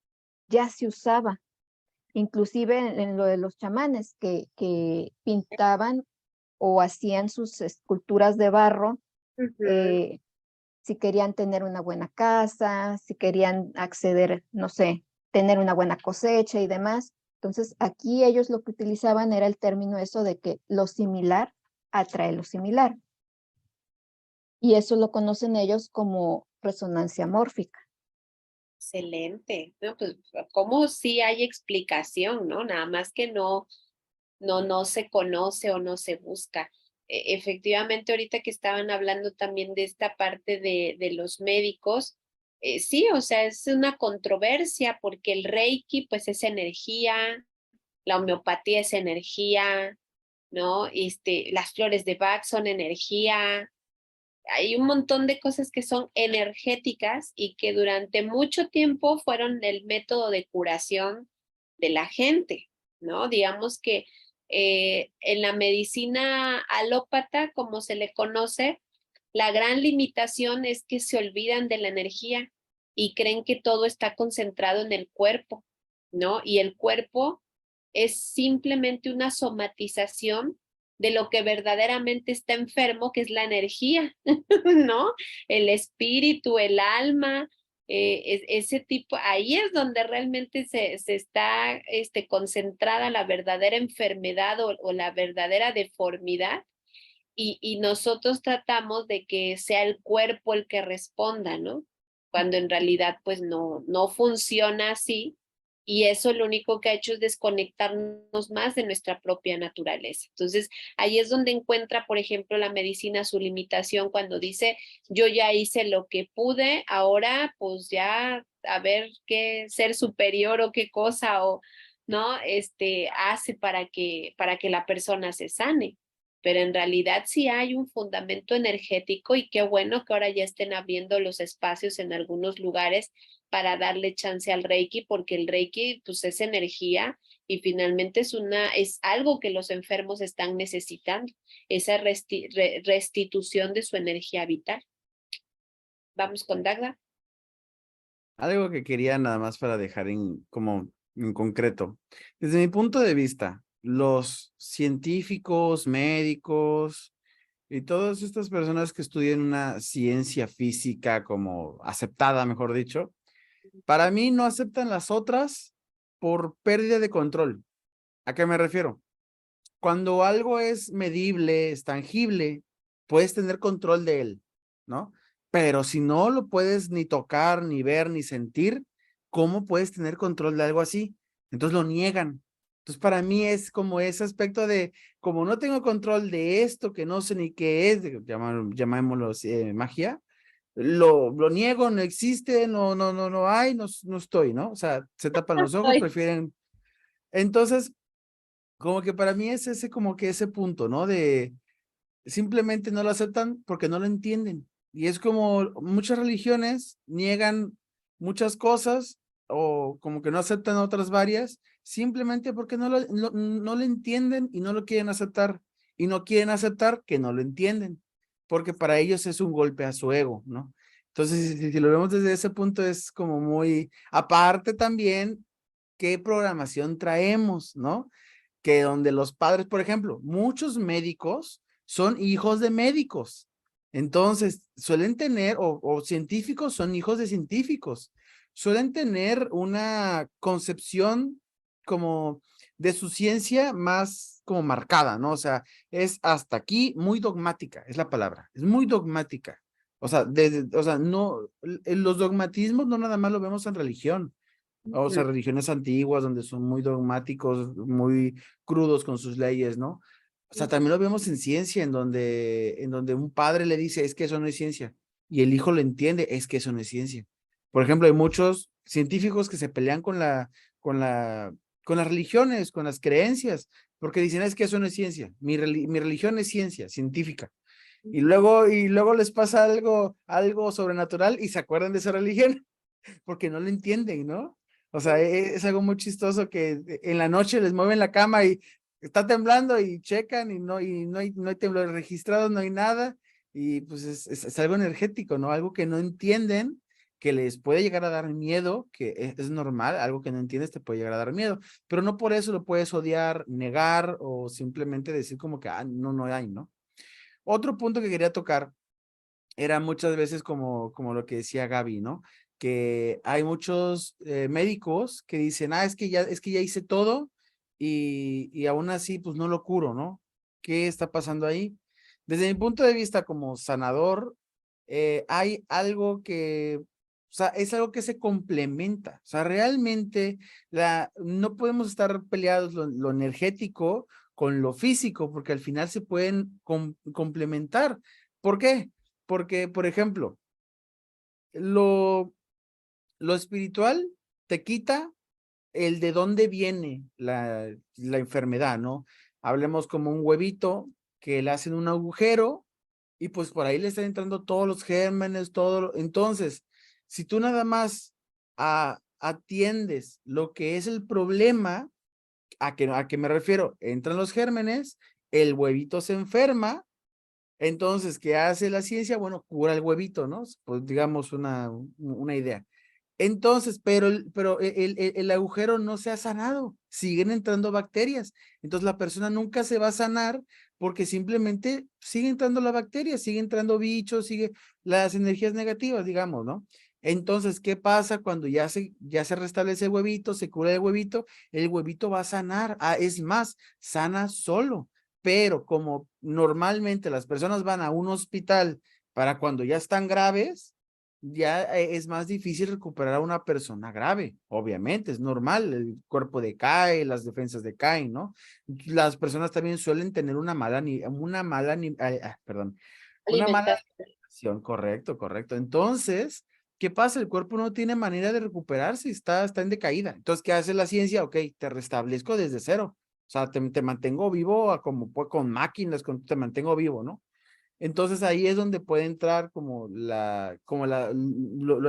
ya se usaba, inclusive en lo de los chamanes que pintaban o hacían sus esculturas de barro, si querían tener una buena casa, si querían acceder, no sé, tener una buena cosecha y demás. Entonces, aquí ellos lo que utilizaban era el término eso de que lo similar atrae lo similar. Y eso lo conocen ellos como resonancia mórfica. Excelente. No, pues como sí hay explicación, ¿no? Nada más que no se conoce o no se busca. Efectivamente, ahorita que estaban hablando también de esta parte de los médicos, sí, o sea, es una controversia porque el Reiki, pues es energía, la homeopatía es energía, ¿no? Las flores de Bach son energía, hay un montón de cosas que son energéticas y que durante mucho tiempo fueron el método de curación de la gente, ¿no? Digamos que en la medicina alópata, como se le conoce, la gran limitación es que se olvidan de la energía y creen que todo está concentrado en el cuerpo, ¿no? Y el cuerpo es simplemente una somatización de lo que verdaderamente está enfermo, que es la energía, ¿no? El espíritu, el alma, ese tipo, ahí es donde realmente se está concentrada la verdadera enfermedad o la verdadera deformidad y nosotros tratamos de que sea el cuerpo el que responda, ¿no? Cuando en realidad pues no funciona así y eso lo único que ha hecho es desconectarnos más de nuestra propia naturaleza. Entonces, ahí es donde encuentra, por ejemplo, la medicina su limitación cuando dice, yo ya hice lo que pude, ahora pues ya a ver qué ser superior o qué cosa o no hace para que la persona se sane, pero en realidad sí hay un fundamento energético y qué bueno que ahora ya estén abriendo los espacios en algunos lugares para darle chance al Reiki, porque el Reiki pues es energía y finalmente es algo que los enfermos están necesitando, esa restitución de su energía vital. Vamos con Dagda. Algo que quería nada más para dejar como en concreto. Desde mi punto de vista, los científicos, médicos y todas estas personas que estudian una ciencia física como aceptada, mejor dicho, para mí no aceptan las otras por pérdida de control. ¿A qué me refiero? Cuando algo es medible, es tangible, puedes tener control de él, ¿no? Pero si no lo puedes ni tocar, ni ver, ni sentir, ¿cómo puedes tener control de algo así? Entonces lo niegan. Entonces para mí es como ese aspecto de, como no tengo control de esto que no sé ni qué es, llamémoslo magia, lo niego, no existe, no hay, no estoy, ¿no? O sea, se tapan los ojos, prefieren. Entonces, como que para mí es ese como que ese punto, ¿no? De simplemente no lo aceptan porque no lo entienden. Y es como muchas religiones niegan muchas cosas o como que no aceptan otras varias, simplemente porque no lo entienden y no lo quieren aceptar. Y no quieren aceptar que no lo entienden, porque para ellos es un golpe a su ego, ¿no? Entonces, si lo vemos desde ese punto, es como muy, aparte también, ¿qué programación traemos, no? Que donde los padres, por ejemplo, muchos médicos son hijos de médicos. Entonces, suelen tener, o científicos son hijos de científicos, suelen tener una concepción como de su ciencia más como marcada, ¿no? O sea, es hasta aquí muy dogmática, es la palabra, es muy dogmática. O sea, no, los dogmatismos no nada más lo vemos en religión, o sea, religiones antiguas donde son muy dogmáticos, muy crudos con sus leyes, ¿no? O sea, también lo vemos en ciencia, en donde un padre le dice, es que eso no es ciencia, y el hijo lo entiende, es que eso no es ciencia. Por ejemplo, hay muchos científicos que se pelean con con las religiones, con las creencias, porque dicen, es que eso no es ciencia, mi religión es ciencia, científica. Y luego les pasa algo sobrenatural y se acuerdan de esa religión porque no lo entienden, ¿no? O sea, es algo muy chistoso que en la noche les mueven la cama y está temblando y checan y no hay temblores registrados, no hay nada. Y pues es algo energético, ¿no? Algo que no entienden, que les puede llegar a dar miedo, que es normal, algo que no entiendes te puede llegar a dar miedo, pero no por eso lo puedes odiar, negar o simplemente decir como que, no hay, ¿no? Otro punto que quería tocar era muchas veces como lo que decía Gaby, ¿no? Que hay muchos médicos que dicen, es que ya hice todo y aún así pues no lo curo, ¿no? ¿Qué está pasando ahí? Desde mi punto de vista como sanador, hay algo o sea, es algo que se complementa. O sea, realmente no podemos estar peleados lo energético con lo físico, porque al final se pueden complementar. ¿Por qué? Porque, por ejemplo, lo, lo espiritual te quita el de dónde viene la enfermedad, ¿no? Hablemos como un huevito que le hacen un agujero y pues por ahí le están entrando todos los gérmenes, entonces, si tú nada más atiendes lo que es el problema, ¿a qué me refiero? Entran los gérmenes, el huevito se enferma, entonces, ¿qué hace la ciencia? Bueno, cura el huevito, ¿no? Pues digamos una idea. Entonces, pero el agujero no se ha sanado, siguen entrando bacterias. Entonces, la persona nunca se va a sanar porque simplemente sigue entrando la bacteria, sigue entrando bichos, sigue las energías negativas, digamos, ¿no? Entonces, ¿qué pasa cuando ya se restablece el huevito, se cura el huevito va a sanar? Es más, sana solo. Pero como normalmente las personas van a un hospital para cuando ya están graves, ya es más difícil recuperar a una persona grave, obviamente, es normal, el cuerpo decae, las defensas decaen, ¿no? Las personas también suelen tener perdón, una mala Alimentación. alimentación, correcto. Entonces, ¿qué pasa? El cuerpo no tiene manera de recuperarse, está en decaída. Entonces, ¿qué hace la ciencia? Ok, te restablezco desde cero. O sea, te mantengo vivo con máquinas, te mantengo vivo, ¿no? Entonces ahí es donde puede entrar lo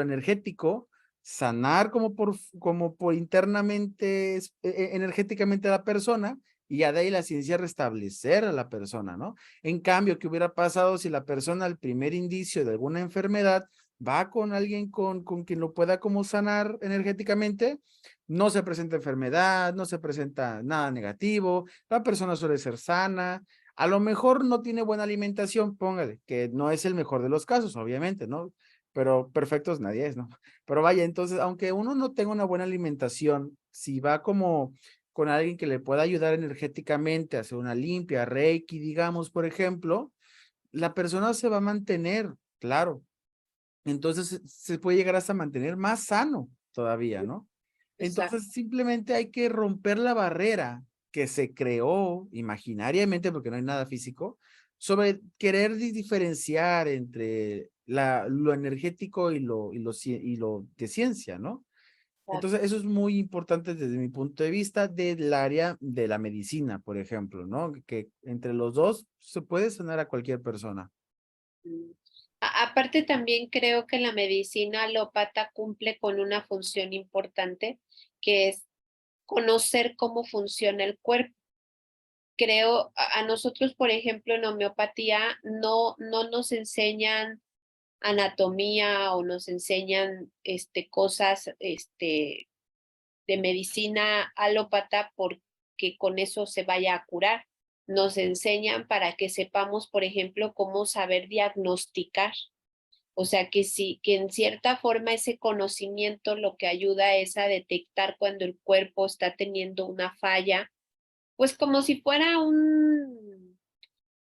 energético, sanar como por internamente, energéticamente a la persona, y ya de ahí la ciencia restablecer a la persona, ¿no? En cambio, ¿qué hubiera pasado si la persona al primer indicio de alguna enfermedad va con alguien con quien lo pueda como sanar energéticamente? No se presenta enfermedad, no se presenta nada negativo, la persona suele ser sana, a lo mejor no tiene buena alimentación, póngale, que no es el mejor de los casos, obviamente, ¿no? Pero perfectos nadie es, ¿no? Pero vaya, entonces, aunque uno no tenga una buena alimentación, si va como con alguien que le pueda ayudar energéticamente, hacer una limpia, Reiki, digamos, por ejemplo, la persona se va a mantener, claro. Entonces se puede llegar hasta mantener más sano todavía, ¿no? Exacto. Entonces simplemente hay que romper la barrera que se creó imaginariamente, porque no hay nada físico, sobre querer diferenciar entre lo energético y lo de ciencia, ¿no? Entonces eso es muy importante desde mi punto de vista del área de la medicina, por ejemplo, ¿no? Que entre los dos se puede sanar a cualquier persona. Mm. Aparte, también creo que la medicina alópata cumple con una función importante, que es conocer cómo funciona el cuerpo. Creo, a nosotros, por ejemplo, en homeopatía no nos enseñan anatomía o nos enseñan cosas de medicina alópata porque con eso se vaya a curar. Nos enseñan para que sepamos, por ejemplo, cómo saber diagnosticar. O sea, que en cierta forma ese conocimiento lo que ayuda es a detectar cuando el cuerpo está teniendo una falla, pues como si fuera un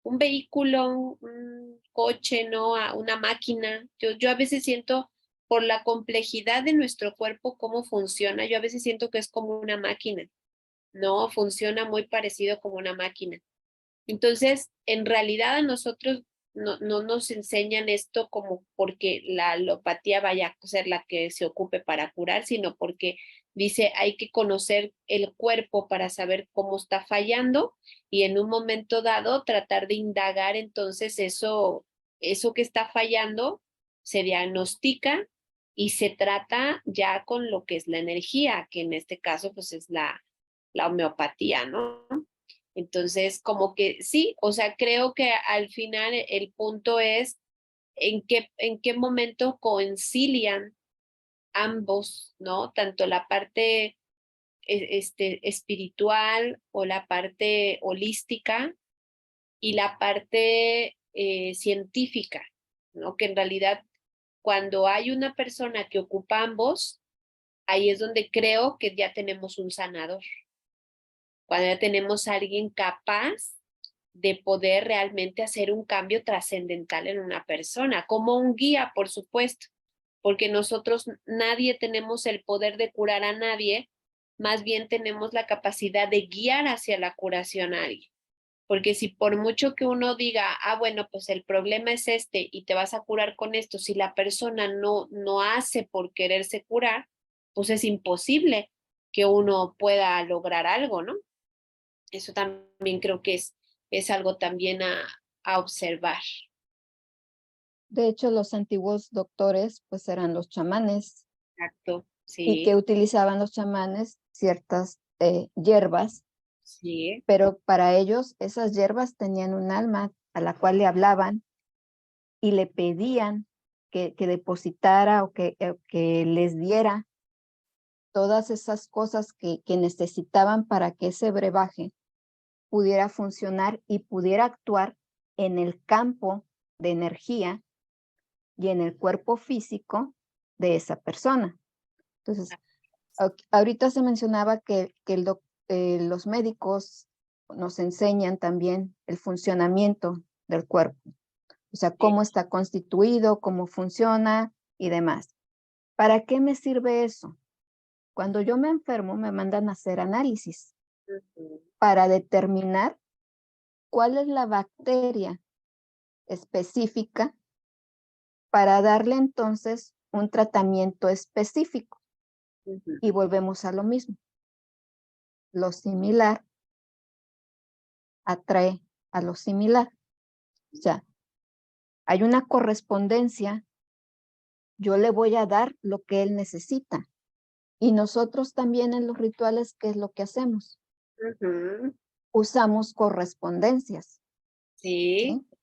vehículo, un coche, ¿no? Una máquina. Yo a veces siento, por la complejidad de nuestro cuerpo, cómo funciona, yo a veces siento que es como una máquina, ¿no? Funciona muy parecido como una máquina. Entonces, en realidad a nosotros no nos enseñan esto como porque la alopatía vaya a ser la que se ocupe para curar, sino porque dice hay que conocer el cuerpo para saber cómo está fallando y en un momento dado tratar de indagar entonces eso que está fallando se diagnostica y se trata ya con lo que es la energía, que en este caso pues es la homeopatía, ¿no? Entonces, como que sí, o sea, creo que al final el punto es en qué momento concilian ambos, ¿no? Tanto la parte espiritual o la parte holística y la parte científica, ¿no? Que en realidad cuando hay una persona que ocupa ambos, ahí es donde creo que ya tenemos un sanador, cuando ya tenemos a alguien capaz de poder realmente hacer un cambio trascendental en una persona, como un guía, por supuesto, porque nosotros nadie tenemos el poder de curar a nadie, más bien tenemos la capacidad de guiar hacia la curación a alguien. Porque si por mucho que uno diga, bueno, pues el problema es este y te vas a curar con esto, si la persona no hace por quererse curar, pues es imposible que uno pueda lograr algo, ¿no? Eso también creo que es algo también a observar. De hecho, los antiguos doctores pues eran los chamanes Exacto, y que sí, utilizaban los chamanes ciertas hierbas, sí, pero para ellos esas hierbas tenían un alma a la cual le hablaban y le pedían que depositara o que les diera todas esas cosas que necesitaban para que ese brebaje pudiera funcionar y pudiera actuar en el campo de energía y en el cuerpo físico de esa persona. Entonces, ahorita se mencionaba que los médicos nos enseñan también el funcionamiento del cuerpo, o sea, sí. cómo está constituido, cómo funciona y demás. ¿Para qué me sirve eso? Cuando yo me enfermo, me mandan a hacer análisis Ujú, para determinar cuál es la bacteria específica para darle entonces un tratamiento específico. ujú. Y volvemos a lo mismo. Lo similar atrae a lo similar. O sea, hay una correspondencia, yo le voy a dar lo que él necesita. Y nosotros también en los rituales, ¿qué es lo que hacemos? Ujú, Usamos correspondencias, sí, ¿sí?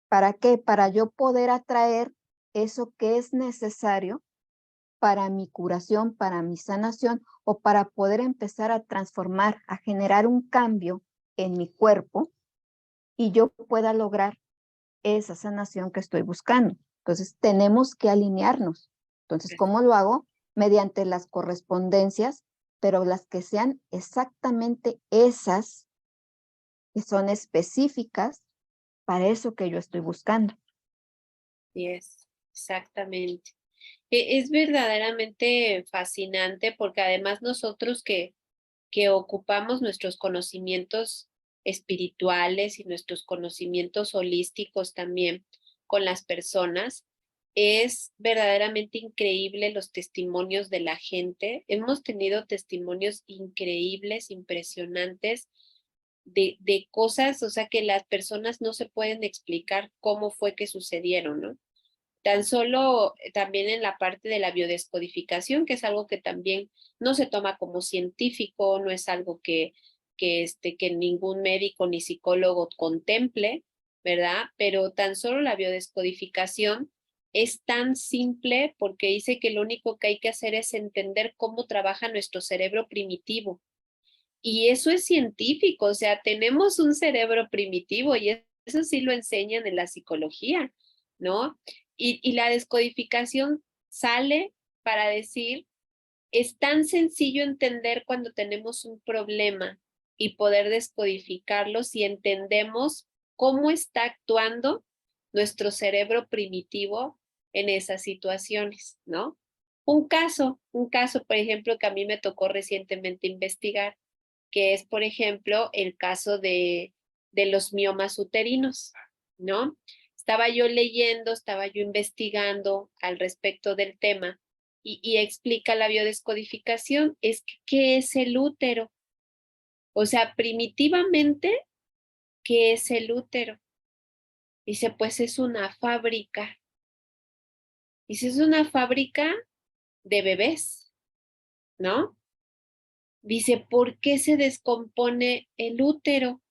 ¿Para qué? Para yo poder atraer eso que es necesario para mi curación, para mi sanación o para poder empezar a transformar, a generar un cambio en mi cuerpo y yo pueda lograr esa sanación que estoy buscando. Entonces, tenemos que alinearnos. Entonces, ¿cómo lo hago? Mediante las correspondencias, pero las que sean exactamente esas que son específicas para eso que yo estoy buscando. sí es, exactamente. Es verdaderamente fascinante porque además nosotros que ocupamos nuestros conocimientos espirituales y nuestros conocimientos holísticos también con las personas, es verdaderamente increíble los testimonios de la gente. Hemos tenido testimonios increíbles, impresionantes de cosas, o sea, que las personas no se pueden explicar cómo fue que sucedieron, ¿no? Tan solo también en la parte de la biodescodificación, que es algo que también no se toma como científico, no es algo que ningún médico ni psicólogo contemple, ¿verdad? Pero tan solo la biodescodificación es tan simple porque dice que lo único que hay que hacer es entender cómo trabaja nuestro cerebro primitivo. Y eso es científico, o sea, tenemos un cerebro primitivo y eso sí lo enseñan en la psicología, ¿no? Y la descodificación sale para decir, es tan sencillo entender cuando tenemos un problema y poder descodificarlo si entendemos cómo está actuando nuestro cerebro primitivo en esas situaciones, ¿no? Un caso, por ejemplo, que a mí me tocó recientemente investigar que es, por ejemplo, el caso de los miomas uterinos, ¿no? Estaba yo leyendo, estaba yo investigando al respecto del tema y explica la biodescodificación, es que, ¿qué es el útero? O sea, primitivamente, ¿qué es el útero? Dice, pues es una fábrica. Dice, es una fábrica de bebés, ¿no? Dice, ¿por qué se descompone el útero?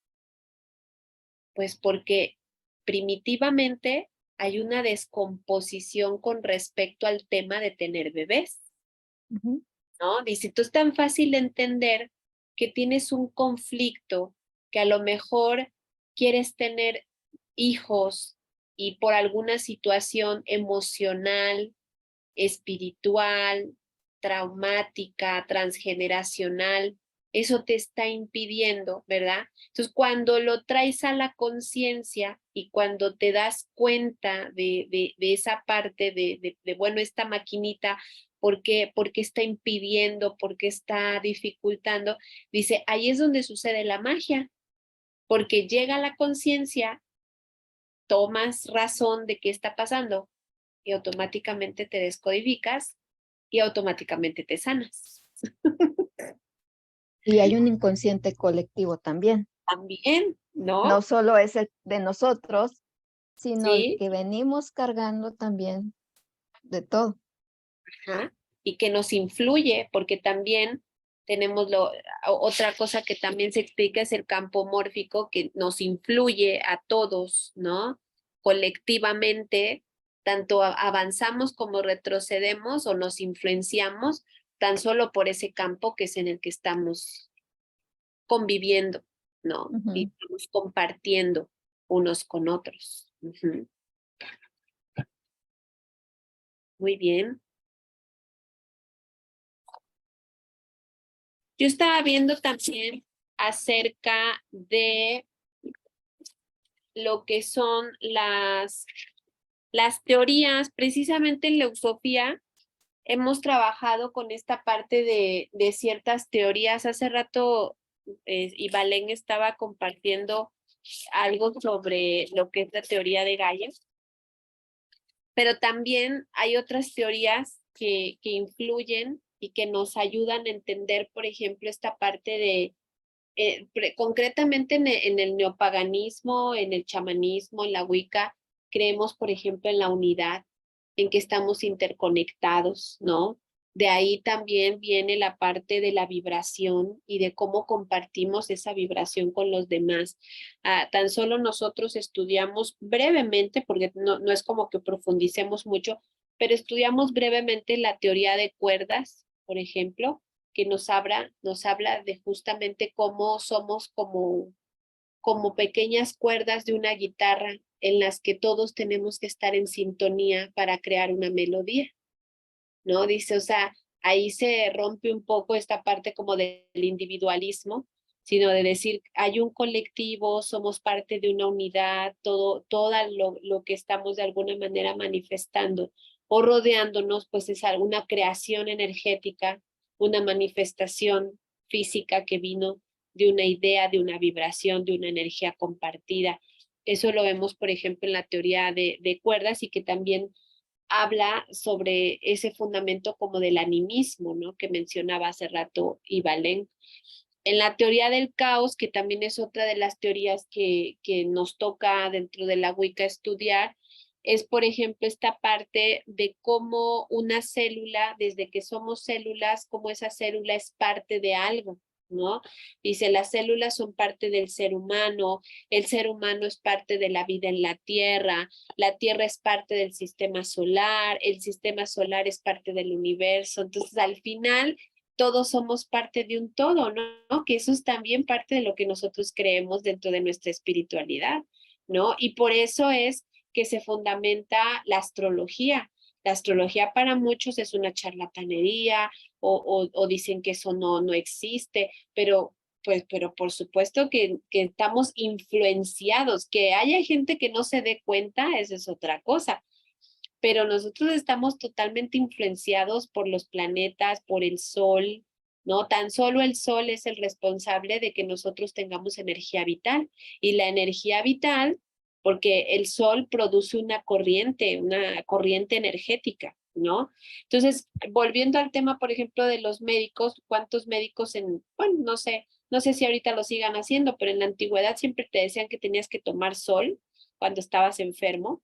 Pues porque primitivamente hay una descomposición con respecto al tema de tener bebés, Ujú. ¿no? Dice, tú es tan fácil entender que tienes un conflicto, que a lo mejor quieres tener hijos y por alguna situación emocional, espiritual, traumática, transgeneracional, eso te está impidiendo, ¿verdad? Entonces, cuando lo traes a la conciencia y cuando te das cuenta de esa parte bueno, esta maquinita, ¿por qué está impidiendo? ¿Por qué está dificultando? Dice, ahí es donde sucede la magia, porque llega la conciencia, tomas razón de qué está pasando y automáticamente te descodificas y automáticamente te sanas. Y hay un inconsciente colectivo también. También, ¿no? No solo es el de nosotros, sino ¿sí? que venimos cargando también de todo. Ajá, y que nos influye, porque también tenemos otra cosa que también se explica es el campo mórfico que nos influye a todos, ¿no? Colectivamente, tanto avanzamos como retrocedemos o nos influenciamos tan solo por ese campo que es en el que estamos conviviendo, ¿no? Y Ujú. estamos compartiendo unos con otros. Ujú. Muy bien. Yo estaba viendo también acerca de lo que son las teorías, precisamente en Leusofía hemos trabajado con esta parte de ciertas teorías. Hace rato Ibalén estaba compartiendo algo sobre lo que es la teoría de Gaia, pero también hay otras teorías que influyen y que nos ayudan a entender, por ejemplo, esta parte de concretamente en el neopaganismo, en el chamanismo, en la Wicca, creemos, por ejemplo, en la unidad, en que estamos interconectados, ¿no? De ahí también viene la parte de la vibración y de cómo compartimos esa vibración con los demás. Tan solo nosotros estudiamos brevemente, porque no es como que profundicemos mucho, pero estudiamos brevemente la teoría de cuerdas, por ejemplo, que nos habla de justamente cómo somos como pequeñas cuerdas de una guitarra en las que todos tenemos que estar en sintonía para crear una melodía, ¿no? Dice, o sea, ahí se rompe un poco esta parte como del individualismo, sino de decir, hay un colectivo, somos parte de una unidad, toda lo que estamos de alguna manera manifestando o rodeándonos, pues es alguna creación energética, una manifestación física que vino de una idea, de una vibración, de una energía compartida. Eso lo vemos, por ejemplo, en la teoría de cuerdas y que también habla sobre ese fundamento como del animismo, ¿no? Que mencionaba hace rato Ibalén. En la teoría del caos, que también es otra de las teorías que nos toca dentro de la Wicca estudiar, es, por ejemplo, esta parte de cómo una célula, desde que somos células, cómo esa célula es parte de algo, ¿no? Dice, las células son parte del ser humano, el ser humano es parte de la vida en la Tierra es parte del sistema solar, el sistema solar es parte del universo, entonces al final todos somos parte de un todo, ¿no? Que eso es también parte de lo que nosotros creemos dentro de nuestra espiritualidad, ¿no? Y por eso es que se fundamenta la astrología. La astrología para muchos es una charlatanería o dicen que eso no existe, pero por supuesto que estamos influenciados, que haya gente que no se dé cuenta, esa es otra cosa, pero nosotros estamos totalmente influenciados por los planetas, por el sol, ¿no? Tan solo el sol es el responsable de que nosotros tengamos energía vital y la energía vital, porque el sol produce una corriente energética, ¿no? Entonces, volviendo al tema, por ejemplo, de los médicos, ¿cuántos médicos bueno, no sé si ahorita lo sigan haciendo, pero en la antigüedad siempre te decían que tenías que tomar sol cuando estabas enfermo,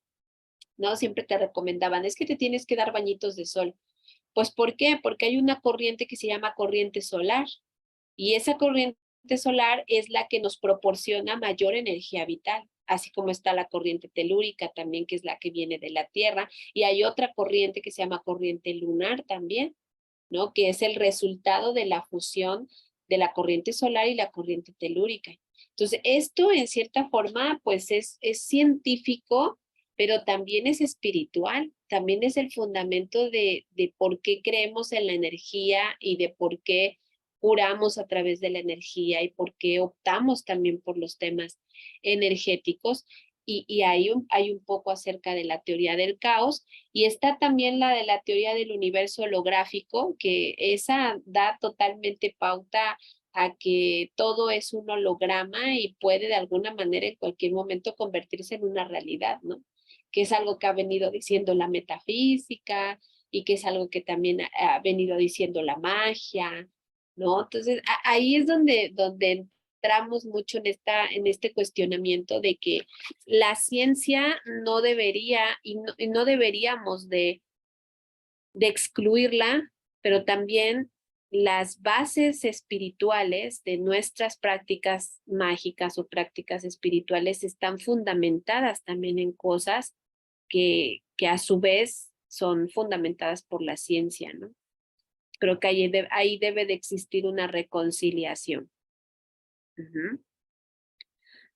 ¿no? Siempre te recomendaban, es que te tienes que dar bañitos de sol. Pues, ¿por qué? Porque hay una corriente que se llama corriente solar y esa corriente solar es la que nos proporciona mayor energía vital, así como está la corriente telúrica también, que es la que viene de la Tierra, y hay otra corriente que se llama corriente lunar también, ¿no? Que es el resultado de la fusión de la corriente solar y la corriente telúrica. Entonces, esto en cierta forma, pues es científico, pero también es espiritual, también es el fundamento de por qué creemos en la energía y de por qué curamos a través de la energía y por qué optamos también por los temas energéticos. Y hay un poco acerca de la teoría del caos y está también la de la teoría del universo holográfico, que esa da totalmente pauta a que todo es un holograma y puede de alguna manera en cualquier momento convertirse en una realidad, ¿no? Que es algo que ha venido diciendo la metafísica y que es algo que también ha venido diciendo la magia, ¿no? Entonces ahí es donde entramos mucho en este cuestionamiento de que la ciencia no debería y no deberíamos de excluirla, pero también las bases espirituales de nuestras prácticas mágicas o prácticas espirituales están fundamentadas también en cosas que a su vez son fundamentadas por la ciencia, ¿no? Creo que ahí debe de existir una reconciliación. Ujú.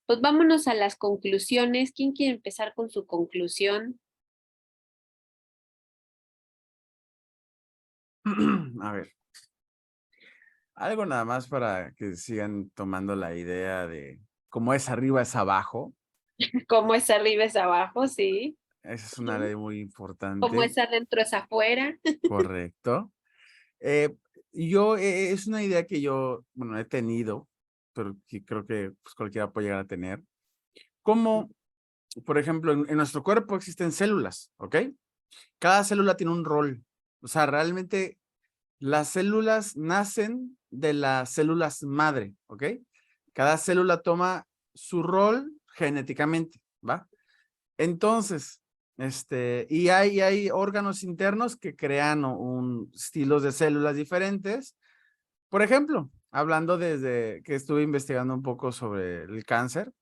Pues vámonos a las conclusiones. ¿Quién quiere empezar con su conclusión? A ver, algo nada más para que sigan tomando la idea de cómo es arriba es abajo. ¿Cómo es arriba es abajo? Sí. Esa es una ley muy ¿Cómo importante, es adentro es afuera? correcto. Es una idea que yo, bueno, he tenido, pero que creo que pues, cualquiera puede llegar a tener. Como, por ejemplo, en nuestro cuerpo existen células, ¿ok? Cada célula tiene un rol. O sea, realmente las células nacen de las células madre, ¿ok? Cada célula toma su rol genéticamente, ¿va? Entonces, y hay órganos internos que crean estilos de células diferentes. Por ejemplo, hablando desde que estuve investigando un poco sobre el cáncer,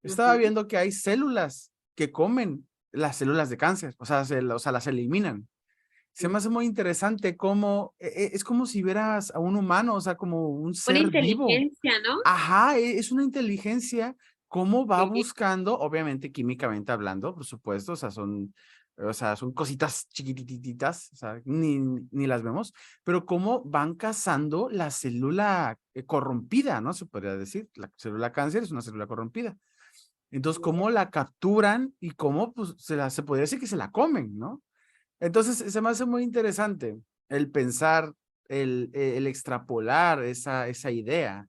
estaba Ujú. viendo que hay células que comen las células de cáncer, o sea, las eliminan. Se me hace muy interesante cómo, es como si vieras a un humano, o sea, como un Una ser vivo. inteligencia, ¿no? Ajá, es una inteligencia, cómo va Sí. buscando, obviamente químicamente hablando, por supuesto, o sea, son cositas chiquitititas, o sea, ni las vemos, pero cómo van cazando la célula corrompida, ¿no? Se podría decir, la célula cáncer es una célula corrompida. Entonces, cómo la capturan y cómo, pues, se podría decir que se la comen, ¿no? Entonces, se me hace muy interesante el pensar, el extrapolar esa idea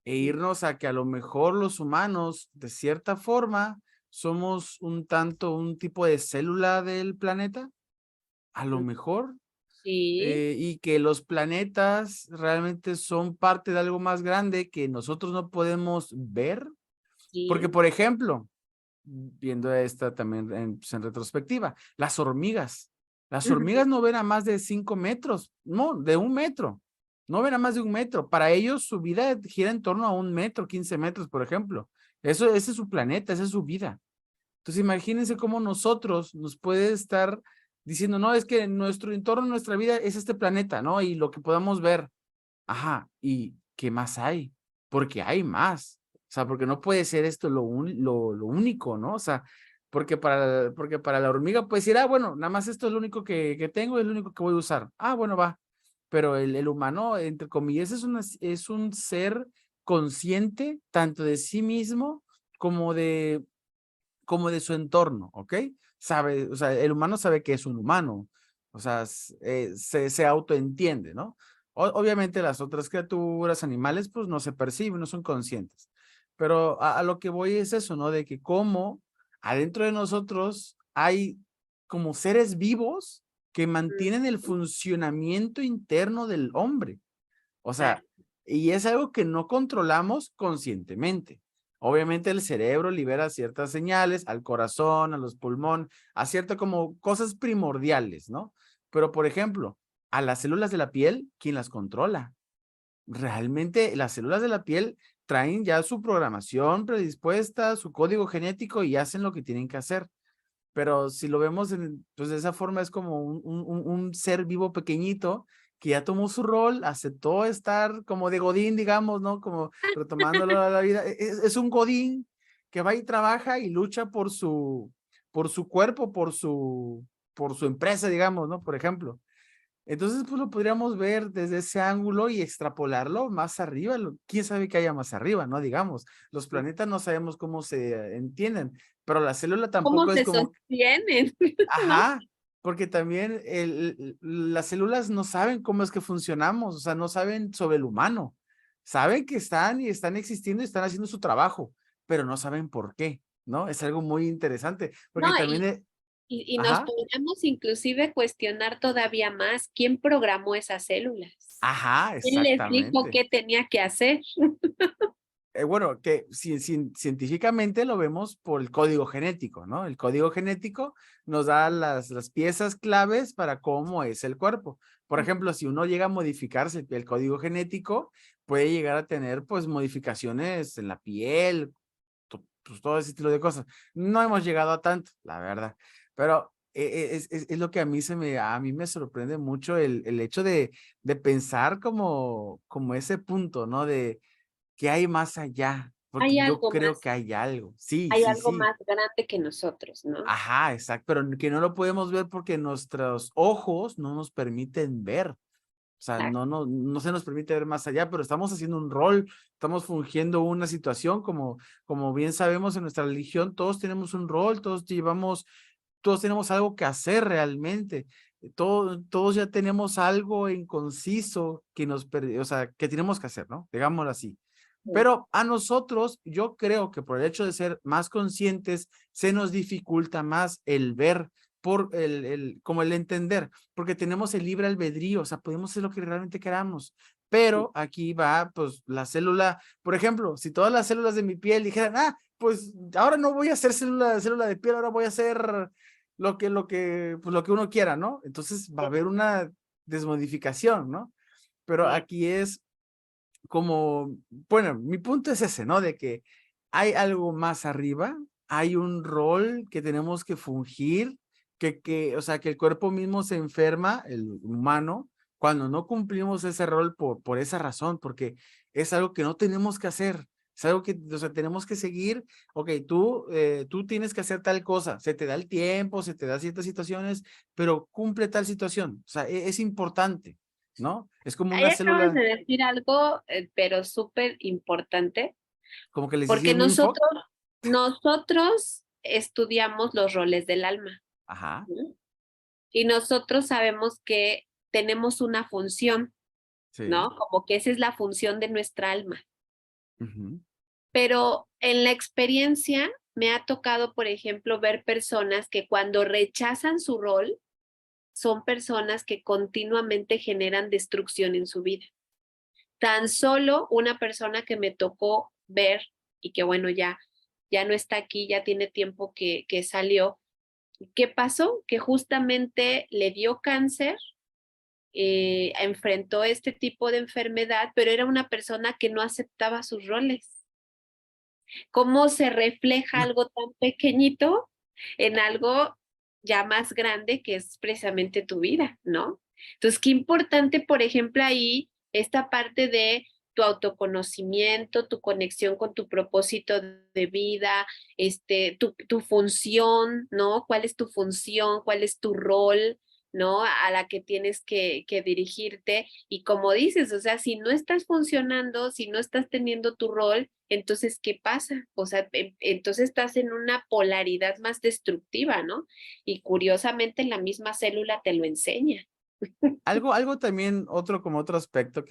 e irnos a que a lo mejor los humanos, de cierta forma, somos un tipo de célula del planeta, a lo mejor, Sí, y que los planetas realmente son parte de algo más grande que nosotros no podemos ver, porque, sí. por ejemplo, viendo esta también pues, en retrospectiva, las Ujú. hormigas no ven a más de 5 metros, no, de 1 metro, no ven a más de 1 metro. Para ellos su vida gira en torno a 1 metro, 15 metros, por ejemplo. Ese es su planeta, esa es su vida. Entonces imagínense cómo nosotros nos puede estar diciendo, no, es que nuestro entorno, nuestra vida es este planeta, ¿no? Y lo que podamos ver. Ajá, ¿y qué más hay? Porque hay más. O sea, porque no puede ser esto lo único, ¿no? O sea, porque para la hormiga puede decir, bueno, nada más esto es lo único que tengo, es lo único que voy a usar. Bueno, va. Pero el humano, entre comillas, es un ser consciente tanto de sí mismo como de su entorno, ¿ok? Sabe, o sea, el humano sabe que es un humano, o sea, se autoentiende, ¿no? Obviamente las otras criaturas, animales, pues no se perciben, no son conscientes. Pero a lo que voy es eso, ¿no? De que como adentro de nosotros hay como seres vivos que mantienen el funcionamiento interno del hombre. O sea, Exacto. y es algo que no controlamos conscientemente. Obviamente el cerebro libera ciertas señales al corazón, a los pulmones, a ciertas como cosas primordiales, ¿no? Pero, por ejemplo, a las células de la piel, ¿quién las controla? Realmente las células de la piel traen ya su programación predispuesta, su código genético y hacen lo que tienen que hacer. Pero si lo vemos pues de esa forma es como un ser vivo pequeñito que ya tomó su rol, aceptó estar como de Godín, digamos, ¿no? Como retomándolo a la vida. Es un Godín que va y trabaja y lucha por su cuerpo, por su empresa, digamos, ¿no? Por ejemplo. Entonces, pues lo podríamos ver desde ese ángulo y extrapolarlo más arriba. ¿Quién sabe qué haya más arriba, no? Digamos, los planetas no sabemos cómo se entienden, pero la célula ¿Cómo tampoco es se como, sostienen? ¿No? ajá, porque también las células no saben cómo es que funcionamos, o sea, no saben sobre el humano. Saben que están existiendo y están haciendo su trabajo, pero no saben por qué, ¿no? Es algo muy interesante, No, porque también, y nos ajá, podemos inclusive cuestionar todavía más quién programó esas células. ajá, ¿Quién les dijo exactamente. qué tenía que hacer? bueno, que científicamente lo vemos por el código genético, ¿no? El código genético nos da las piezas claves para cómo es el cuerpo. Por ejemplo, si uno llega a modificarse el código genético, puede llegar a tener, pues, modificaciones en la piel, pues, todo ese estilo de cosas. No hemos llegado a tanto, la verdad, pero es lo que a mí me sorprende mucho el hecho de pensar como ese punto, ¿no? De que hay más allá, porque Hay yo algo creo más, que hay algo. Sí, hay sí, algo sí. más grande que nosotros, ¿no? Ajá, exacto, pero que no lo podemos ver porque nuestros ojos no nos permiten ver. O sea, Exacto. no se nos permite ver más allá, pero estamos haciendo un rol, estamos fungiendo una situación, como bien sabemos en nuestra religión, todos tenemos un rol, todos tenemos algo que hacer realmente. Todos ya tenemos algo en conciso o sea, que tenemos que hacer, ¿no? Digámoslo así. Sí. Pero a nosotros, yo creo que por el hecho de ser más conscientes, se nos dificulta más el ver, como el entender, porque tenemos el libre albedrío, o sea, podemos hacer lo que realmente queramos. Pero aquí va, pues, la célula, por ejemplo, si todas las células de mi piel dijeran, pues, ahora no voy a hacer célula de piel, ahora voy a hacer pues, lo que uno quiera, ¿no? Entonces va a haber una desmodificación, ¿no? Pero Sí. aquí es como, bueno, mi punto es ese, ¿no? De que hay algo más arriba, hay un rol que tenemos que fungir, o sea, que el cuerpo mismo se enferma, el humano, cuando no cumplimos ese rol por esa razón, porque es algo que no tenemos que hacer, es algo que, o sea, tenemos que seguir, ok, tú tienes que hacer tal cosa, se te da el tiempo, se te da ciertas situaciones, pero cumple tal situación, o sea, es importante, ¿no? Es como Ahí una acabas célula, de decir algo, pero súper importante, como que les porque hicieron un enfoque. nosotros estudiamos los roles del alma, Ajá, ¿no? Y nosotros sabemos que tenemos una función, sí. ¿no? Como que esa es la función de nuestra alma. Ujú. Pero en la experiencia me ha tocado, por ejemplo, ver personas que cuando rechazan su rol, son personas que continuamente generan destrucción en su vida. Tan solo una persona que me tocó ver y que bueno, ya no está aquí, ya tiene tiempo que salió. ¿Qué pasó? Que justamente le dio cáncer, enfrentó este tipo de enfermedad, pero era una persona que no aceptaba sus roles. ¿Cómo se refleja algo tan pequeñito en algo ya más grande que es precisamente tu vida, ¿no? Entonces, qué importante, por ejemplo, ahí esta parte de tu autoconocimiento, tu conexión con tu propósito de vida, tu función, ¿no? ¿Cuál es tu función? ¿Cuál es tu rol? ¿No? A la que tienes que dirigirte. Y como dices, o sea, si no estás funcionando, si no estás teniendo tu rol, entonces, ¿qué pasa? O sea, entonces estás en una polaridad más destructiva, ¿no? Y curiosamente la misma célula te lo enseña. Algo también, como otro aspecto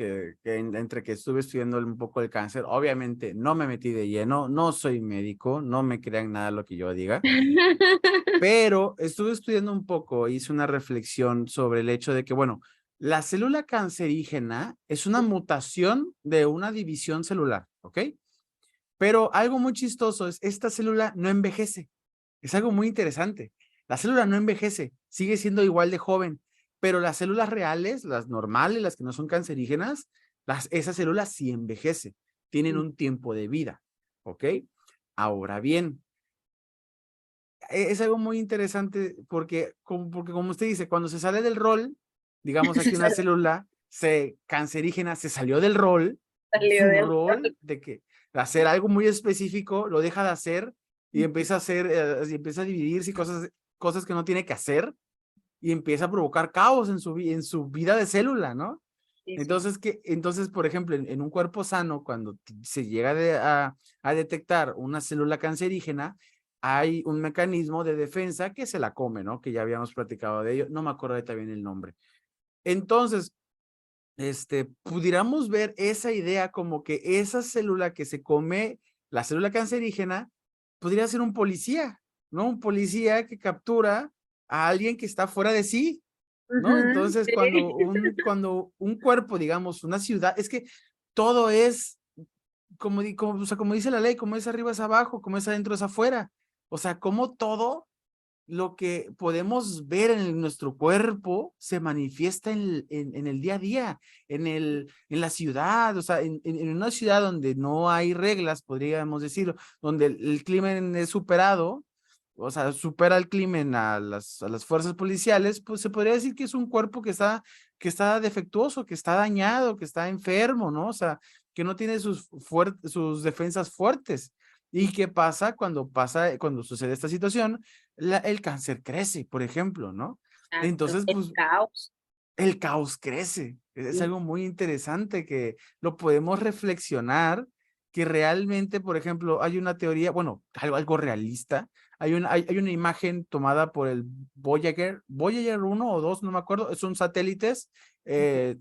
entre que estuve estudiando un poco el cáncer, obviamente no me metí de lleno, no soy médico, no me crean nada lo que yo diga, pero estuve estudiando un poco, hice una reflexión sobre el hecho de que, bueno, la célula cancerígena es una mutación de una división celular, ¿ok? Pero algo muy chistoso es, esta célula no envejece. Es algo muy interesante. La célula no envejece, sigue siendo igual de joven, pero las células reales, las normales, las que no son cancerígenas, esas células sí envejecen, tienen un tiempo de vida, ¿ok? Ahora bien, es algo muy interesante porque como usted dice, cuando se sale del rol, digamos aquí una célula cancerígena se salió del rol, Salió su del- rol de hacer algo muy específico, lo deja de hacer y empieza a hacer, y empieza a dividirse y cosas que no tiene que hacer y empieza a provocar caos en su vida de célula, ¿no? Sí, sí. Entonces, por ejemplo, en un cuerpo sano, cuando se llega a detectar una célula cancerígena, hay un mecanismo de defensa que se la come, ¿no? Que ya habíamos platicado de ello, no me acuerdo ahorita bien el nombre. Entonces, pudiéramos ver esa idea como que esa célula que se come, la célula cancerígena, podría ser un policía, ¿no? Un policía que captura a alguien que está fuera de sí, ¿no? Ujú, Entonces, sí. cuando un cuerpo, digamos, una ciudad, es que todo es o sea, como dice la ley, como es arriba es abajo, como es adentro es afuera. O sea, como todo lo que podemos ver en nuestro cuerpo se manifiesta en el día a día, en la ciudad, o sea, en una ciudad donde no hay reglas, podríamos decirlo, donde el crimen es superado, o sea, supera el crimen a las fuerzas policiales, pues se podría decir que es un cuerpo que está defectuoso, que está dañado, que está enfermo, ¿no? O sea, que no tiene sus defensas fuertes. ¿Y qué cuando sucede esta situación? El cáncer crece, por ejemplo, ¿no? Exacto, Entonces, el pues caos. el caos crece. Es Sí. algo muy interesante que lo podemos reflexionar, que realmente, por ejemplo, hay una teoría, bueno, algo realista. Hay una imagen tomada por el Voyager 1 o 2, no me acuerdo, son satélites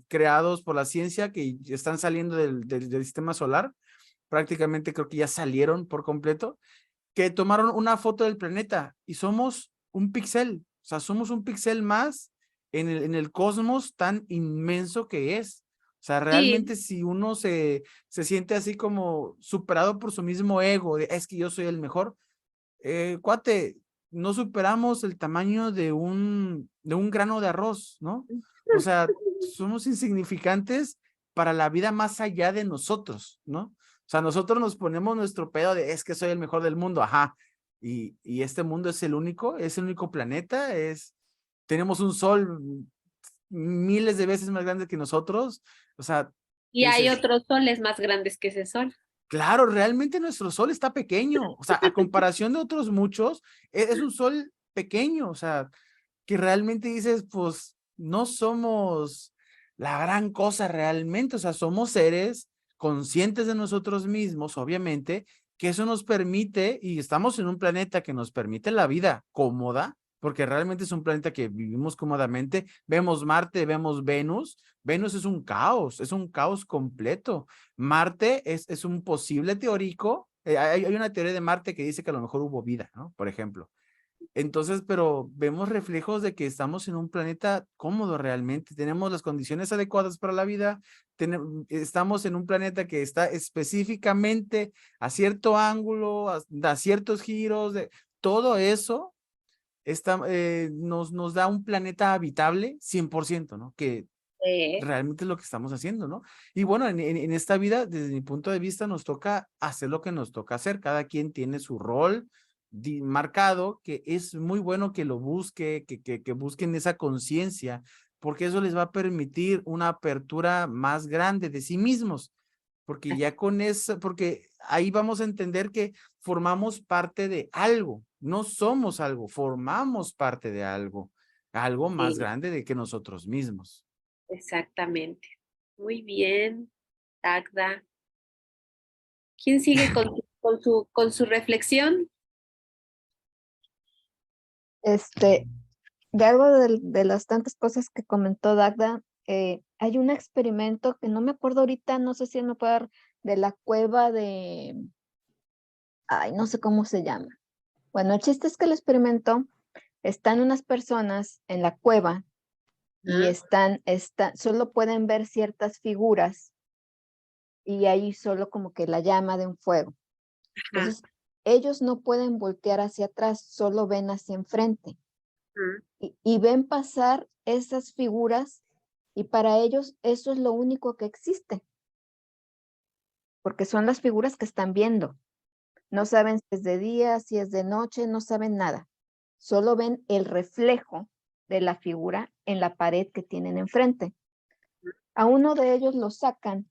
creados por la ciencia que están saliendo del sistema solar. Prácticamente creo que ya salieron por completo, que tomaron una foto del planeta y somos un píxel, o sea, somos un píxel más en el cosmos tan inmenso que es. O sea, Sí, realmente si uno se siente así como superado por su mismo ego, de, es que yo soy el mejor, cuate, no superamos el tamaño de un grano de arroz, ¿no? O sea, somos insignificantes para la vida más allá de nosotros, ¿no? O sea, nosotros nos ponemos nuestro pedo de es que soy el mejor del mundo, ajá. Y este mundo es el único planeta, tenemos un sol miles de veces más grande que nosotros. O sea, y tú hay dices, otros soles más grandes que ese sol. claro, realmente nuestro sol está pequeño, o sea, a comparación de otros muchos, es un sol pequeño, o sea, que realmente dices, pues no somos la gran cosa realmente, o sea, somos seres conscientes de nosotros mismos, obviamente, que eso nos permite, y estamos en un planeta que nos permite la vida cómoda, porque realmente es un planeta que vivimos cómodamente, vemos Marte, vemos Venus. Venus es un caos completo. Marte es un posible teórico, hay una teoría de Marte que dice que a lo mejor hubo vida, ¿no? Por ejemplo. Entonces, pero vemos reflejos de que estamos en un planeta cómodo realmente, tenemos las condiciones adecuadas para la vida, estamos en un planeta que está específicamente a cierto ángulo, da ciertos giros, todo eso nos da un planeta habitable 100%, ¿no? Que realmente es lo que estamos haciendo, ¿no? Y bueno, en esta vida, desde mi punto de vista, nos toca hacer lo que nos toca hacer. Cada quien tiene su rol marcado, que es muy bueno que lo que busquen esa conciencia, porque eso les va a permitir una apertura más grande de sí mismos, porque ya con eso, porque ahí vamos a entender que formamos parte de algo, no somos algo, formamos parte de algo más Sí, grande de que nosotros mismos. exactamente. Muy bien, Agda. ¿Quién sigue con su reflexión? Este, de algo de las tantas cosas que comentó Dagda, hay un experimento que no me acuerdo ahorita, no sé si él me puede dar, de la cueva ay, no sé cómo se llama. Bueno, el chiste es que el experimento, están unas personas en la cueva y Ah, solo pueden ver ciertas figuras y ahí solo como que la llama de un fuego. ajá, Entonces, ellos no pueden voltear hacia atrás, solo ven hacia enfrente ajá, y ven pasar esas figuras y para ellos eso es lo único que existe, porque son las figuras que están viendo. No saben si es de día, si es de noche, no saben nada. Solo ven el reflejo de la figura en la pared que tienen enfrente. A uno de ellos lo sacan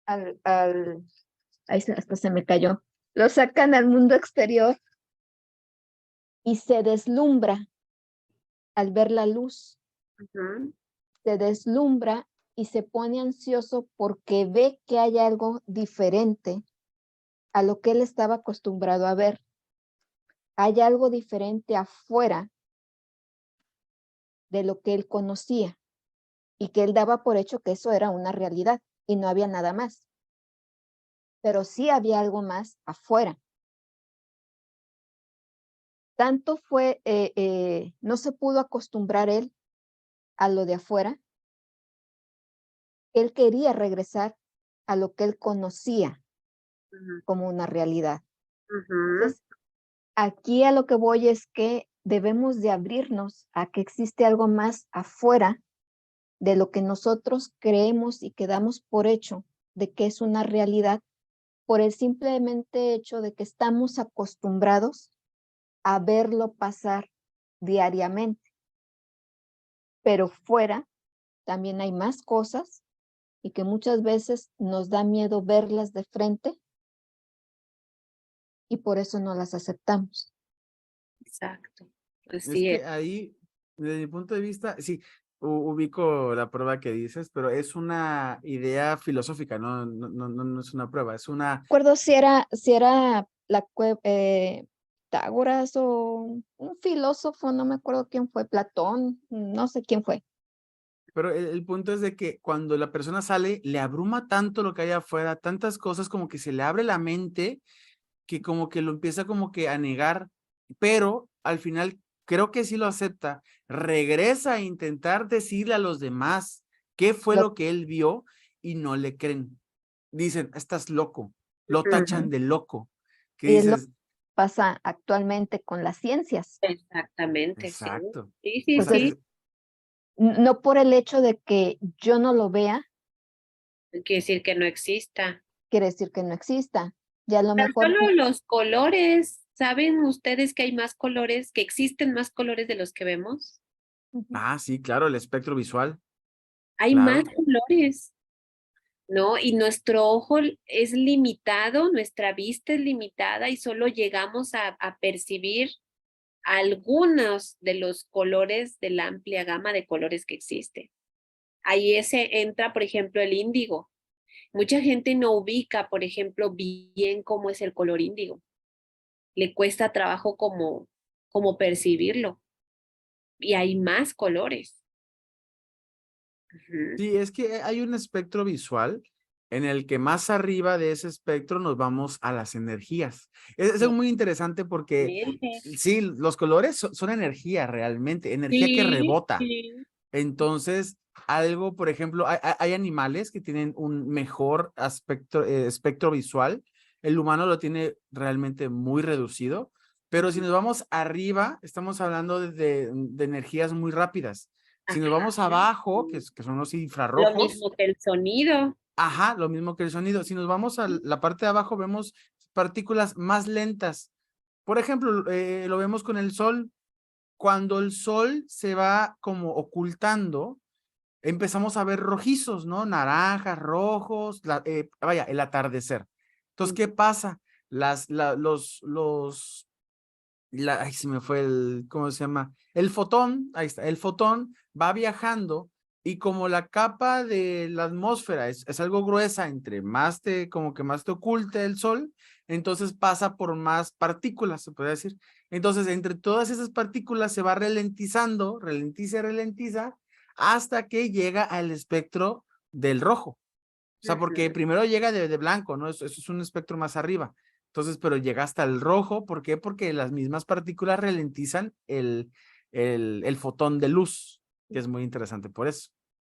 al hasta se me cayó. Lo sacan al mundo exterior y se deslumbra al ver la luz. ajá. Se deslumbra y se pone ansioso porque ve que hay algo diferente a lo que él estaba acostumbrado a ver. Hay algo diferente afuera de lo que él conocía y que él daba por hecho que eso era una realidad y no había nada más. Pero sí había algo más afuera. Tanto fue, no se pudo acostumbrar él a lo de afuera, él quería regresar a lo que él conocía Ujú, como una realidad. ujú. Entonces, aquí a lo que voy es que debemos de abrirnos a que existe algo más afuera de lo que nosotros creemos y que damos por hecho de que es una realidad por el simplemente hecho de que estamos acostumbrados a verlo pasar diariamente. Pero fuera también hay más cosas y que muchas veces nos da miedo verlas de frente y por eso no las aceptamos. Exacto. Es Así es. que ahí, desde mi punto de vista, sí, ubico la prueba que dices, pero es una idea filosófica, no es una prueba, es una, Recuerdo si era Pitágoras o un filósofo, no me acuerdo quién fue, Platón, no sé quién fue. pero el punto es de que cuando la persona sale, le abruma tanto lo que hay afuera, tantas cosas como que se le abre la mente, que como que lo empieza como que a negar, pero al final creo que sí lo acepta, regresa a intentar decirle a los demás qué fue Lo, lo que él vio y no le creen. Dicen, estás loco, lo tachan Ujú. de loco, que Y es lo que dices, pasa actualmente con las ciencias. Exactamente, sí. exacto, Sí, o sí, sea, Entonces, sí. no por el hecho de que yo no lo vea, No quiere decir que no exista. quiere decir que no exista. Y a lo Tan mejor, solo los colores. ¿Saben ustedes que hay más colores, que existen más colores de los que vemos? ujú, sí, claro, el espectro visual, Hay más claro, colores, ¿no? Y nuestro ojo es limitado, nuestra vista es limitada y solo llegamos a percibir algunos de los colores de la amplia gama de colores que existe. Ahí ese entra, por ejemplo, el índigo. Mucha gente no ubica, por ejemplo, bien cómo es el color índigo. Le cuesta trabajo como percibirlo. Y hay más colores. Ujú. sí, es que hay un espectro visual en el que más arriba de ese espectro nos vamos a las energías. Es algo muy interesante porque Exactamente. sí, los colores son energía realmente, energía que Sí, rebota. sí. Entonces, algo, por ejemplo, hay animales que tienen un mejor aspecto, espectro visual. El humano lo tiene realmente muy reducido, pero si nos vamos arriba, estamos hablando de energías muy rápidas. Si nos Ajá. vamos abajo, que son los Lo infrarrojos, mismo que el sonido. ajá, lo mismo que el sonido. Si nos vamos a la parte de abajo, vemos partículas más lentas. Por ejemplo, lo vemos con el sol. Cuando el sol se va como ocultando, empezamos a ver rojizos, ¿no? Naranjas, rojos, vaya, el atardecer. Entonces, ¿qué pasa? Ay, se me fue ¿cómo se llama? El fotón, ahí está, el fotón va viajando y como la capa de la atmósfera es algo gruesa, entre más como que más te oculte el sol, entonces pasa por más partículas, se puede decir. Entonces, entre todas esas partículas se va ralentizando, ralentiza, hasta que llega al espectro del rojo. O sea, porque Ujú. primero llega de blanco, ¿no? Eso es un espectro más arriba. Entonces, pero llega hasta el rojo. ¿Por qué? Porque las mismas partículas ralentizan el fotón de luz, que es muy interesante por eso,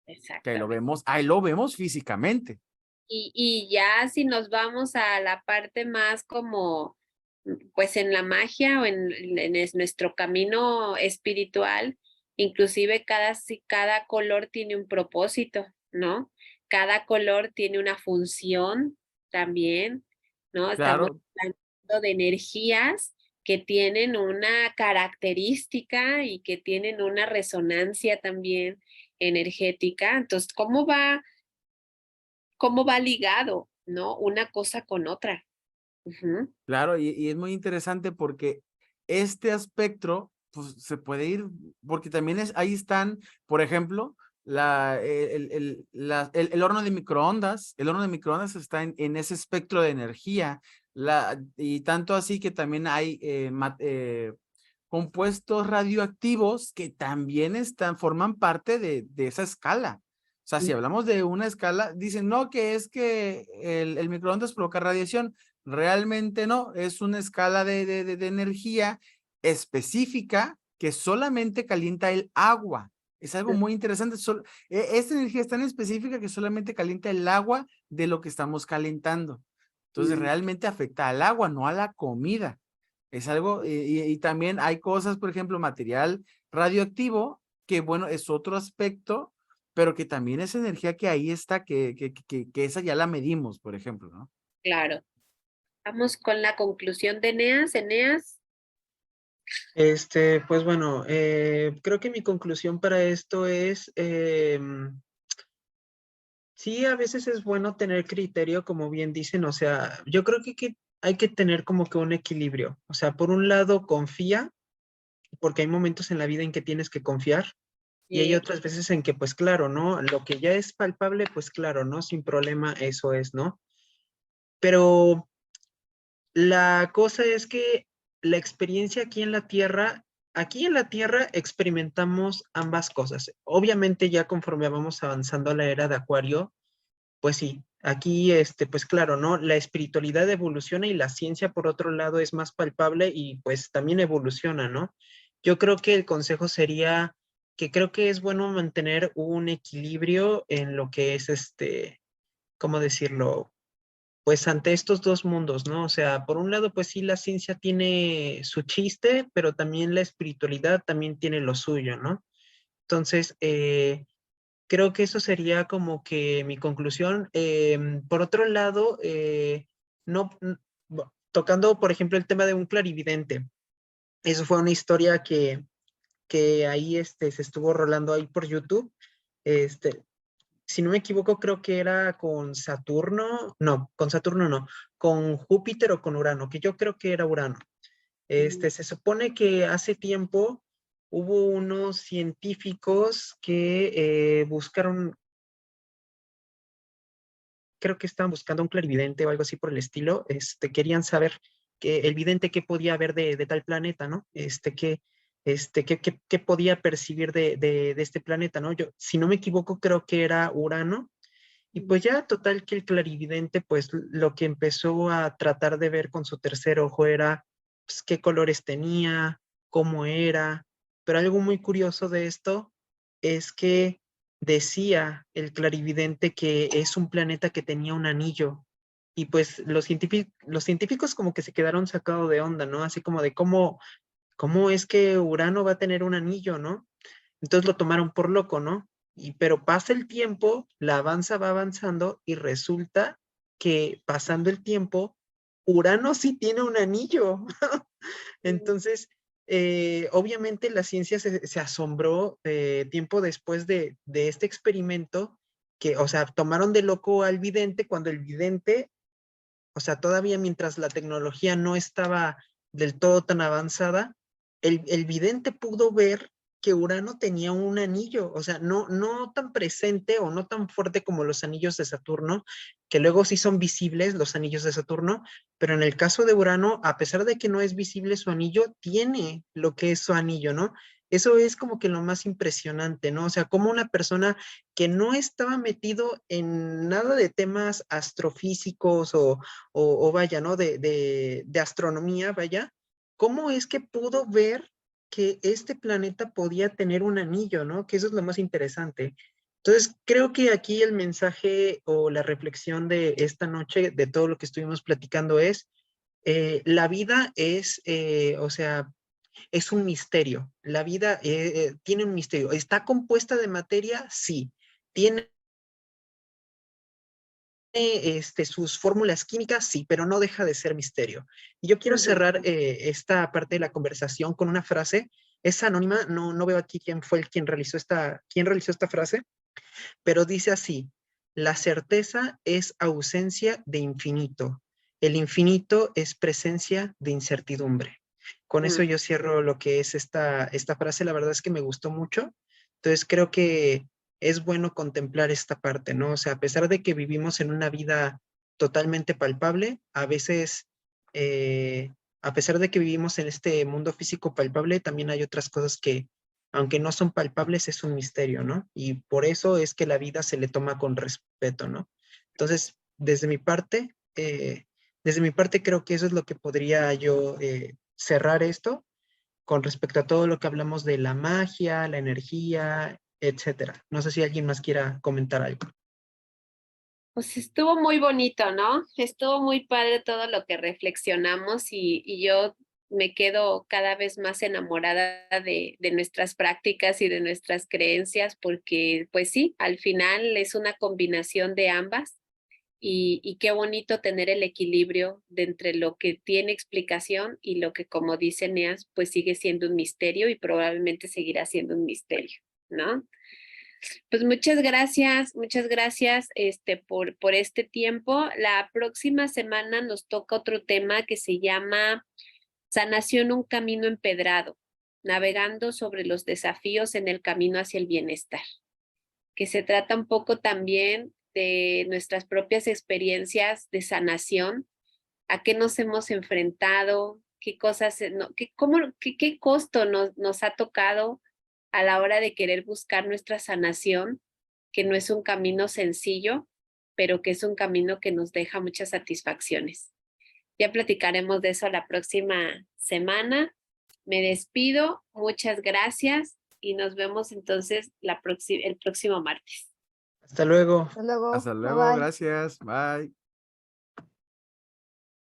que Exactamente. ahí lo vemos físicamente. Y ya si nos vamos a la parte más como, pues en la magia o nuestro camino espiritual, inclusive cada color tiene un propósito, ¿no? Cada color tiene una función también, ¿no? Estamos Claro, hablando de energías que tienen una característica y que tienen una resonancia también energética. Entonces, cómo va ligado, ¿no? Una cosa con otra. Ujú. claro, y es muy interesante porque este aspecto, pues se puede ir, porque también ahí están, por ejemplo, el horno de microondas. El horno de microondas está en ese espectro de energía, y tanto así que también hay compuestos radioactivos que también forman parte de esa escala. O sea, si hablamos de una escala, dicen, no, que es que el microondas provoca radiación. Realmente no, es una escala de energía específica que solamente calienta el agua. Es algo muy interesante. Esta energía es tan específica que solamente calienta el agua de lo que estamos calentando. Entonces realmente afecta al agua, no a la comida. Es algo, y también hay cosas, por ejemplo, material radioactivo, que bueno, es otro aspecto, pero que también es energía que ahí está, que esa ya la medimos, por ejemplo, ¿no? Claro. Vamos con la conclusión de Eneas. Eneas, Pues bueno, creo que mi conclusión para esto es, sí, a veces es bueno tener criterio, como bien dicen, o sea, yo creo que hay que tener como que un equilibrio, o sea, por un lado confía, porque hay momentos en la vida en que tienes que confiar, y hay sí, otras veces en que, pues claro, ¿no? Lo que ya es palpable, pues claro, ¿no? Sin problema, eso es, ¿no? Pero la cosa es que la experiencia aquí en la Tierra experimentamos ambas cosas. Obviamente ya conforme vamos avanzando a la era de Acuario, pues sí, aquí, pues claro, ¿no? La espiritualidad evoluciona y la ciencia, por otro lado, es más palpable y pues también evoluciona, ¿no? Yo creo que el consejo sería que creo que es bueno mantener un equilibrio en lo que es, ¿cómo decirlo? Pues ante estos dos mundos, ¿no? O sea, por un lado, pues sí, la ciencia tiene su chiste, pero también la espiritualidad también tiene lo suyo, ¿no? Entonces, creo que eso sería como que mi conclusión. Por otro lado, no, tocando, por ejemplo, el tema de un clarividente, eso fue una historia que ahí se estuvo rolando ahí por YouTube. Este, si no me equivoco, creo que era con Saturno, no, con Saturno no, con Júpiter o con Urano, que yo creo que era Urano. Se supone que hace tiempo hubo unos científicos que buscaron, creo que estaban buscando un clarividente o algo así por el estilo, querían saber que el vidente qué podía ver de tal planeta, ¿no? Qué podía percibir de este planeta, ¿no? Yo, si no me equivoco, creo que era Urano. Y pues ya total que el clarividente, pues lo que empezó a tratar de ver con su tercer ojo era pues, qué colores tenía, cómo era. Pero algo muy curioso de esto es que decía el clarividente que es un planeta que tenía un anillo. Y pues los científicos como que se quedaron sacados de onda, ¿no? Así como de cómo es que Urano va a tener un anillo, ¿no? Entonces lo tomaron por loco, ¿no? Pero pasa el tiempo, la avanza va avanzando y resulta que pasando el tiempo, Urano sí tiene un anillo. Entonces, obviamente la ciencia se asombró tiempo después de este experimento, que, o sea, tomaron de loco al vidente cuando el vidente, o sea, todavía mientras la tecnología no estaba del todo tan avanzada, el vidente pudo ver que Urano tenía un anillo, o sea, no tan presente o no tan fuerte como los anillos de Saturno, que luego sí son visibles los anillos de Saturno, pero en el caso de Urano, a pesar de que no es visible su anillo, tiene lo que es su anillo, ¿no? Eso es como que lo más impresionante, ¿no? O sea, como una persona que no estaba metido en nada de temas astrofísicos o vaya, ¿no? De astronomía, vaya, ¿cómo es que pudo ver que este planeta podía tener un anillo, ¿no? Que eso es lo más interesante. Entonces, creo que aquí el mensaje o la reflexión de esta noche, de todo lo que estuvimos platicando, es, la vida es, o sea, es un misterio. La vida tiene un misterio. ¿Está compuesta de materia? Sí. ¿Tiene sus fórmulas químicas? Sí, pero no deja de ser misterio. Y yo quiero cerrar esta parte de la conversación con una frase. Es anónima, no veo aquí quién fue quién realizó esta frase, pero dice así: la certeza es ausencia de infinito. El infinito es presencia de incertidumbre. Con eso yo cierro lo que es esta frase. La verdad es que me gustó mucho. Entonces creo que es bueno contemplar esta parte, ¿no? O sea, a pesar de que vivimos en una vida totalmente palpable, a veces, a pesar de que vivimos en este mundo físico palpable, también hay otras cosas que, aunque no son palpables, es un misterio, ¿no? Y por eso es que la vida se le toma con respeto, ¿no? Entonces, desde mi parte creo que eso es lo que podría yo cerrar esto con respecto a todo lo que hablamos de la magia, la energía, etcétera. No sé si alguien más quiera comentar algo. Pues estuvo muy bonito, ¿no? Estuvo muy padre todo lo que reflexionamos y yo me quedo cada vez más enamorada de nuestras prácticas y de nuestras creencias porque, pues sí, al final es una combinación de ambas y qué bonito tener el equilibrio de entre lo que tiene explicación y lo que, como dice Neas, pues sigue siendo un misterio y probablemente seguirá siendo un misterio, ¿no? Pues muchas gracias por este tiempo. La próxima semana nos toca otro tema que se llama Sanación, un camino empedrado, navegando sobre los desafíos en el camino hacia el bienestar, que se trata un poco también de nuestras propias experiencias de sanación, a qué nos hemos enfrentado, qué cosas, qué costo nos ha tocado a la hora de querer buscar nuestra sanación, que no es un camino sencillo, pero que es un camino que nos deja muchas satisfacciones. Ya platicaremos de eso la próxima semana. Me despido, muchas gracias y nos vemos entonces el próximo martes. Hasta luego. Hasta luego. Hasta Bye luego, bye. gracias, bye.